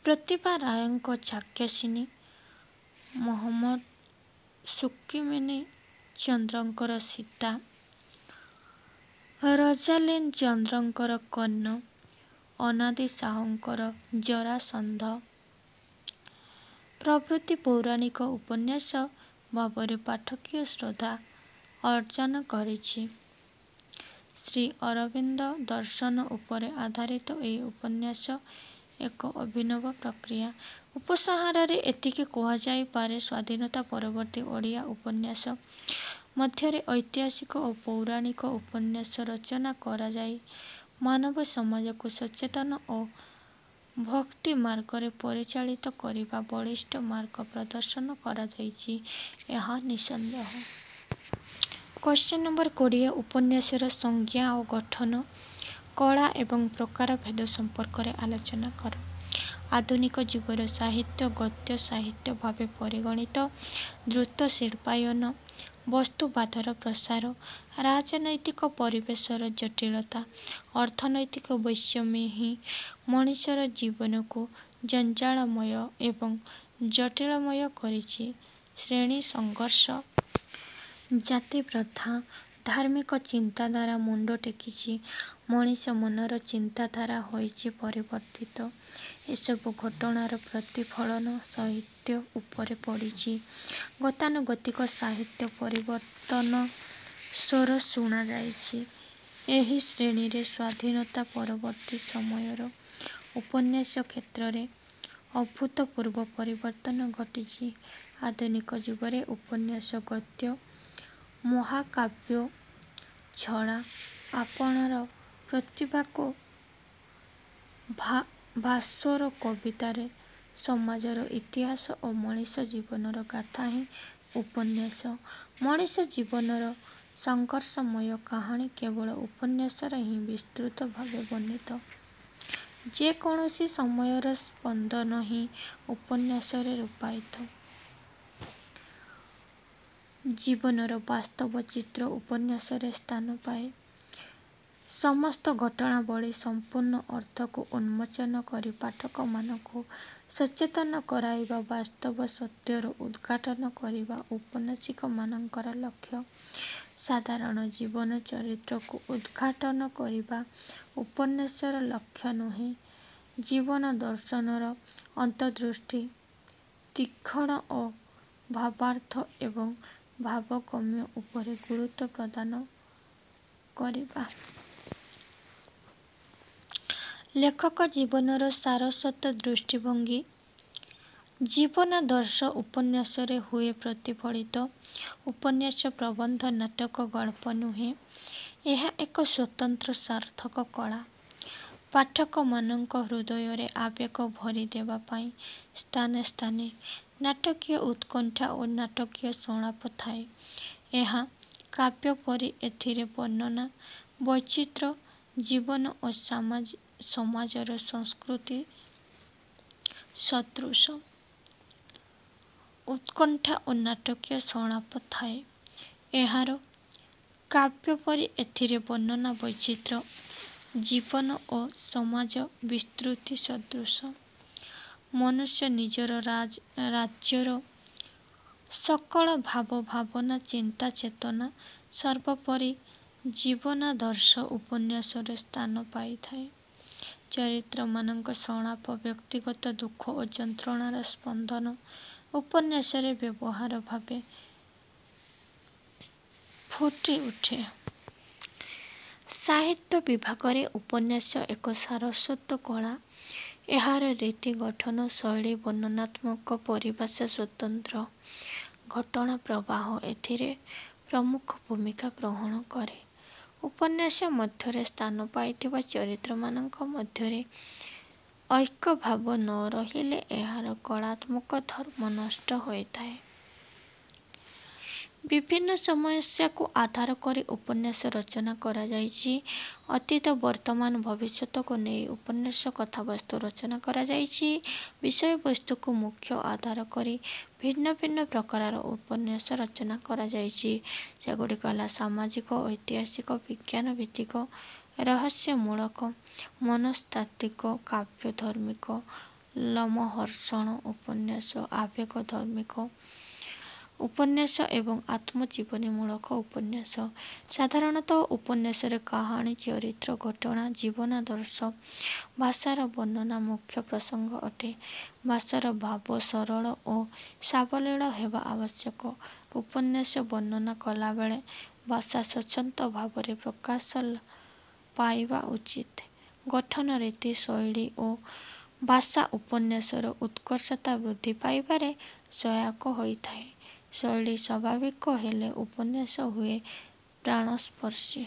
ପ୍ରତିଭା ରାୟଙ୍କ ଚାକ୍ଷୁଷିନୀ, ମହମ୍ମଦ ଶୁକିମିନି ଚନ୍ଦ୍ରଙ୍କର ସୀତା, ରୋଜାଲିନ ଚନ୍ଦ୍ରଙ୍କର କର୍ଣ୍ଣ, ଅନାଦି ସାହୁଙ୍କର ଜରାସନ୍ଧ ପ୍ରଭୃତି ପୌରାଣିକ ଉପନ୍ୟାସ ଭାବରେ ପାଠକୀୟ ଶ୍ରଦ୍ଧା ଅର୍ଜନ କରିଛି। ଶ୍ରୀ ଅରବିନ୍ଦ ଦର୍ଶନ ଉପରେ ଆଧାରିତ ଏହି ଉପନ୍ୟାସ ଏକ ଅଭିନବ ପ୍ରକ୍ରିୟା। ଉପସଂହାରରେ ଏତିକି କୁହାଯାଇପାରେ, ସ୍ୱାଧୀନତା ପରବର୍ତ୍ତୀ ଓଡ଼ିଆ ଉପନ୍ୟାସ ମଧ୍ୟରେ ଐତିହାସିକ ଓ ପୌରାଣିକ ଉପନ୍ୟାସ ରଚନା କରାଯାଇ ମାନବ ସମାଜକୁ ସଚେତନ ଓ ଭକ୍ତି ମାର୍ଗରେ ପରିଚାଳିତ କରିବା ବଳିଷ୍ଠ ମାର୍ଗ ପ୍ରଦର୍ଶନ କରାଯାଇଛି, ଏହା ନିଃସନ୍ଦେହ। କ୍ୱେଶ୍ଚନ ନମ୍ବର 20 ଉପନ୍ୟାସର ସଂଜ୍ଞା ଓ ଗଠନ, କଳା ଏବଂ ପ୍ରକାରଭେଦ ସମ୍ପର୍କରେ ଆଲୋଚନା କର। ଆଧୁନିକ ଯୁଗର ସାହିତ୍ୟ ଗଦ୍ୟ ସାହିତ୍ୟ ଭାବେ ପରିଗଣିତ। ଦ୍ରୁତ ଶିଳ୍ପାୟନ, ବସ୍ତୁବାଦର ପ୍ରସାର, ରାଜନୈତିକ ପରିବେଶର ଜଟିଳତା, ଅର୍ଥନୈତିକ ବୈଷମ୍ୟ ହିଁ ମଣିଷର ଜୀବନକୁ ଜଞ୍ଜାଳମୟ ଏବଂ ଜଟିଳମୟ କରିଛି। ଶ୍ରେଣୀ ସଂଘର୍ଷ, ଜାତି ପ୍ରଥା, ଧାର୍ମିକ ଚିନ୍ତାଧାରା ମୁଣ୍ଡ ଟେକିଛି। ମଣିଷ ମନର ଚିନ୍ତାଧାରା ହୋଇଛି ପରିବର୍ତ୍ତିତ। ଏସବୁ ଘଟଣାର ପ୍ରତିଫଳନ ସାହିତ୍ୟ ଉପରେ ପଡ଼ିଛି। ଗତାନୁଗତିକ ସାହିତ୍ୟ ପରିବର୍ତ୍ତନ ସ୍ୱର ଶୁଣାଯାଇଛି। ଏହି ଶ୍ରେଣୀରେ ସ୍ୱାଧୀନତା ପରବର୍ତ୍ତୀ ସମୟର ଉପନ୍ୟାସ କ୍ଷେତ୍ରରେ ଅଭୂତପୂର୍ବ ପରିବର୍ତ୍ତନ ଘଟିଛି। ଆଧୁନିକ ଯୁଗରେ ଉପନ୍ୟାସ ଗଦ୍ୟ ମହାକାବ୍ୟ ଛଡ଼ା ଆପଣାର ପ୍ରତିଭାକୁ ଭାସ୍କର କବିତାରେ ସମାଜର ଇତିହାସ ଓ ମଣିଷ ଜୀବନର ଗାଥା ହିଁ ଉପନ୍ୟାସ। ମଣିଷ ଜୀବନର ସଂଘର୍ଷମୟ କାହାଣୀ କେବଳ ଉପନ୍ୟାସରେ ହିଁ ବିସ୍ତୃତ ଭାବେ ବର୍ଣ୍ଣିତ। ଯେକୌଣସି ସମୟର ସ୍ପନ୍ଦନ ହିଁ ଉପନ୍ୟାସରେ ରୂପାୟିତ। ଜୀବନର ବାସ୍ତବ ଚିତ୍ର ଉପନ୍ୟାସରେ ସ୍ଥାନ ପାଏ। ସମସ୍ତ ଘଟଣାବଳୀ ସମ୍ପୂର୍ଣ୍ଣ ଅର୍ଥକୁ ଉନ୍ମୋଚନ କରି ପାଠକମାନଙ୍କୁ ସଚେତନ କରାଇବା, ବାସ୍ତବ ସତ୍ୟର ଉଦ୍ଘାଟନ କରିବା ଔପନ୍ୟାସିକମାନଙ୍କର ଲକ୍ଷ୍ୟ। ସାଧାରଣ ଜୀବନ ଚରିତ୍ରକୁ ଉଦ୍ଘାଟନ କରିବା ଉପନ୍ୟାସର ଲକ୍ଷ୍ୟ ନୁହେଁ। ଜୀବନ ଦର୍ଶନର ଅନ୍ତର୍ଦୃଷ୍ଟି ତୀକ୍ଷ୍ଣ ଓ ଭାବାର୍ଥ ଏବଂ ଭାବଗମ୍ୟ ଉପରେ ଗୁରୁତ୍ୱ ପ୍ରଦାନ କରିବା। ଲେଖକ ଜୀବନର ସାରସ୍ୱତ ଦୃଷ୍ଟିଭଙ୍ଗୀ ଜୀବନାଦର୍ଶ ଉପନ୍ୟାସରେ ହୁଏ ପ୍ରତିଫଳିତ। ଉପନ୍ୟାସ ପ୍ରବନ୍ଧ, ନାଟକ, ଗଳ୍ପ ନୁହେଁ। ଏହା ଏକ ସ୍ୱତନ୍ତ୍ର ସାର୍ଥକ କଳା। ପାଠକମାନଙ୍କ ହୃଦୟରେ ଆବେଗ ଭରି ଦେବା ପାଇଁ ସ୍ଥାନେ ସ୍ଥାନେ ନାଟକୀୟ ଉତ୍କଣ୍ଠା ଓ ନାଟକୀୟ ସଂଳାପ ଥାଏ। ଏହା କାବ୍ୟ ପରି ଏଥିରେ ବର୍ଣ୍ଣନା ବୈଚିତ୍ର୍ୟ, ଜୀବନ ଓ ସମାଜର ସଂସ୍କୃତି ସଦୃଶ। ଉତ୍କଣ୍ଠା ଓ ନାଟକୀୟ ସଂଳାପ ଥାଏ। ଏହାର କାବ୍ୟ ପରି ଏଥିରେ ବର୍ଣ୍ଣନା ବୈଚିତ୍ର୍ୟ, ଜୀବନ ଓ ସମାଜ ବିସ୍ତୃତି ସଦୃଶ। ମନୁଷ୍ୟ ନିଜର ରାଜ୍ୟର ସକଳ ଭାବ, ଭାବନା, ଚିନ୍ତା, ଚେତନା ସର୍ବୋପରି ଜୀବନାଦର୍ଶ ଉପନ୍ୟାସରେ ସ୍ଥାନ ପାଇଥାଏ। ଚରିତ୍ରମାନଙ୍କ ସଂଳାପ, ବ୍ୟକ୍ତିଗତ ଦୁଃଖ ଓ ଯନ୍ତ୍ରଣାର ସ୍ପନ୍ଦନ ଉପନ୍ୟାସରେ ବ୍ୟବହାର ଭାବେ ଫୁଟି ଉଠେ। ସାହିତ୍ୟ ବିଭାଗରେ ଉପନ୍ୟାସ ଏକ ସାରସ୍ୱତ କଳା। ଏହାର ରୀତି, ଗଠନ, ଶୈଳୀ, ବର୍ଣ୍ଣନାତ୍ମକ ପରିଭାଷା ସ୍ୱତନ୍ତ୍ର। ଘଟଣା ପ୍ରବାହ ଏଥିରେ ପ୍ରମୁଖ ଭୂମିକା ଗ୍ରହଣ କରେ। ଉପନ୍ୟାସ ମଧ୍ୟରେ ସ୍ଥାନ ପାଇଥିବା ଚରିତ୍ରମାନଙ୍କ ମଧ୍ୟରେ ଐକ୍ୟଭାବ ନ ରହିଲେ ଏହାର କଳାତ୍ମକ ଧର୍ମ ନଷ୍ଟ ହୋଇଥାଏ। ବିଭିନ୍ନ ସମସ୍ୟାକୁ ଆଧାର କରି ଉପନ୍ୟାସ ରଚନା କରାଯାଇଛି। ଅତୀତ, ବର୍ତ୍ତମାନ, ଭବିଷ୍ୟତକୁ ନେଇ ଉପନ୍ୟାସ କଥାବସ୍ତୁ ରଚନା କରାଯାଇଛି। ବିଷୟବସ୍ତୁକୁ ମୁଖ୍ୟ ଆଧାର କରି ଭିନ୍ନ ଭିନ୍ନ ପ୍ରକାରର ଉପନ୍ୟାସ ରଚନା କରାଯାଇଛି। ସେଗୁଡ଼ିକ ହେଲା ସାମାଜିକ, ଐତିହାସିକ, ବିଜ୍ଞାନ ଭିତ୍ତିକ, ରହସ୍ୟମୂଳକ, ମନସ୍ତାତ୍ତ୍ୱିକ, କାବ୍ୟଧର୍ମିକ, ଲୋମହର୍ଷଣ ଉପନ୍ୟାସ, ଆବେଗଧର୍ମିକ ଉପନ୍ୟାସ ଏବଂ ଆତ୍ମଜୀବନୀମୂଳକ ଉପନ୍ୟାସ। ସାଧାରଣତଃ ଉପନ୍ୟାସରେ କାହାଣୀ, ଚରିତ୍ର, ଘଟଣା, ଜୀବନାଦର୍ଶ, ଭାଷାର ବର୍ଣ୍ଣନା ମୁଖ୍ୟ ପ୍ରସଙ୍ଗ ଅଟେ। ଭାଷାର ଭାବ ସରଳ ଓ ସାବଲୀଳ ହେବା ଆବଶ୍ୟକ। ଉପନ୍ୟାସ ବର୍ଣ୍ଣନା କଲାବେଳେ ଭାଷା ସ୍ୱଚ୍ଛନ୍ଦ ଭାବରେ ପ୍ରକାଶ ପାଇବା ଉଚିତ। ଗଠନ, ରୀତି, ଶୈଳୀ ଓ ଭାଷା ଉପନ୍ୟାସର ଉତ୍କର୍ଷତା ବୃଦ୍ଧି ପାଇବାରେ ସହାୟକ ହୋଇଥାଏ। ଶୈଳୀ ସ୍ୱାଭାବିକ ହେଲେ ଉପନ୍ୟାସ ହୁଏ ପ୍ରାଣସ୍ପର୍ଶୀ।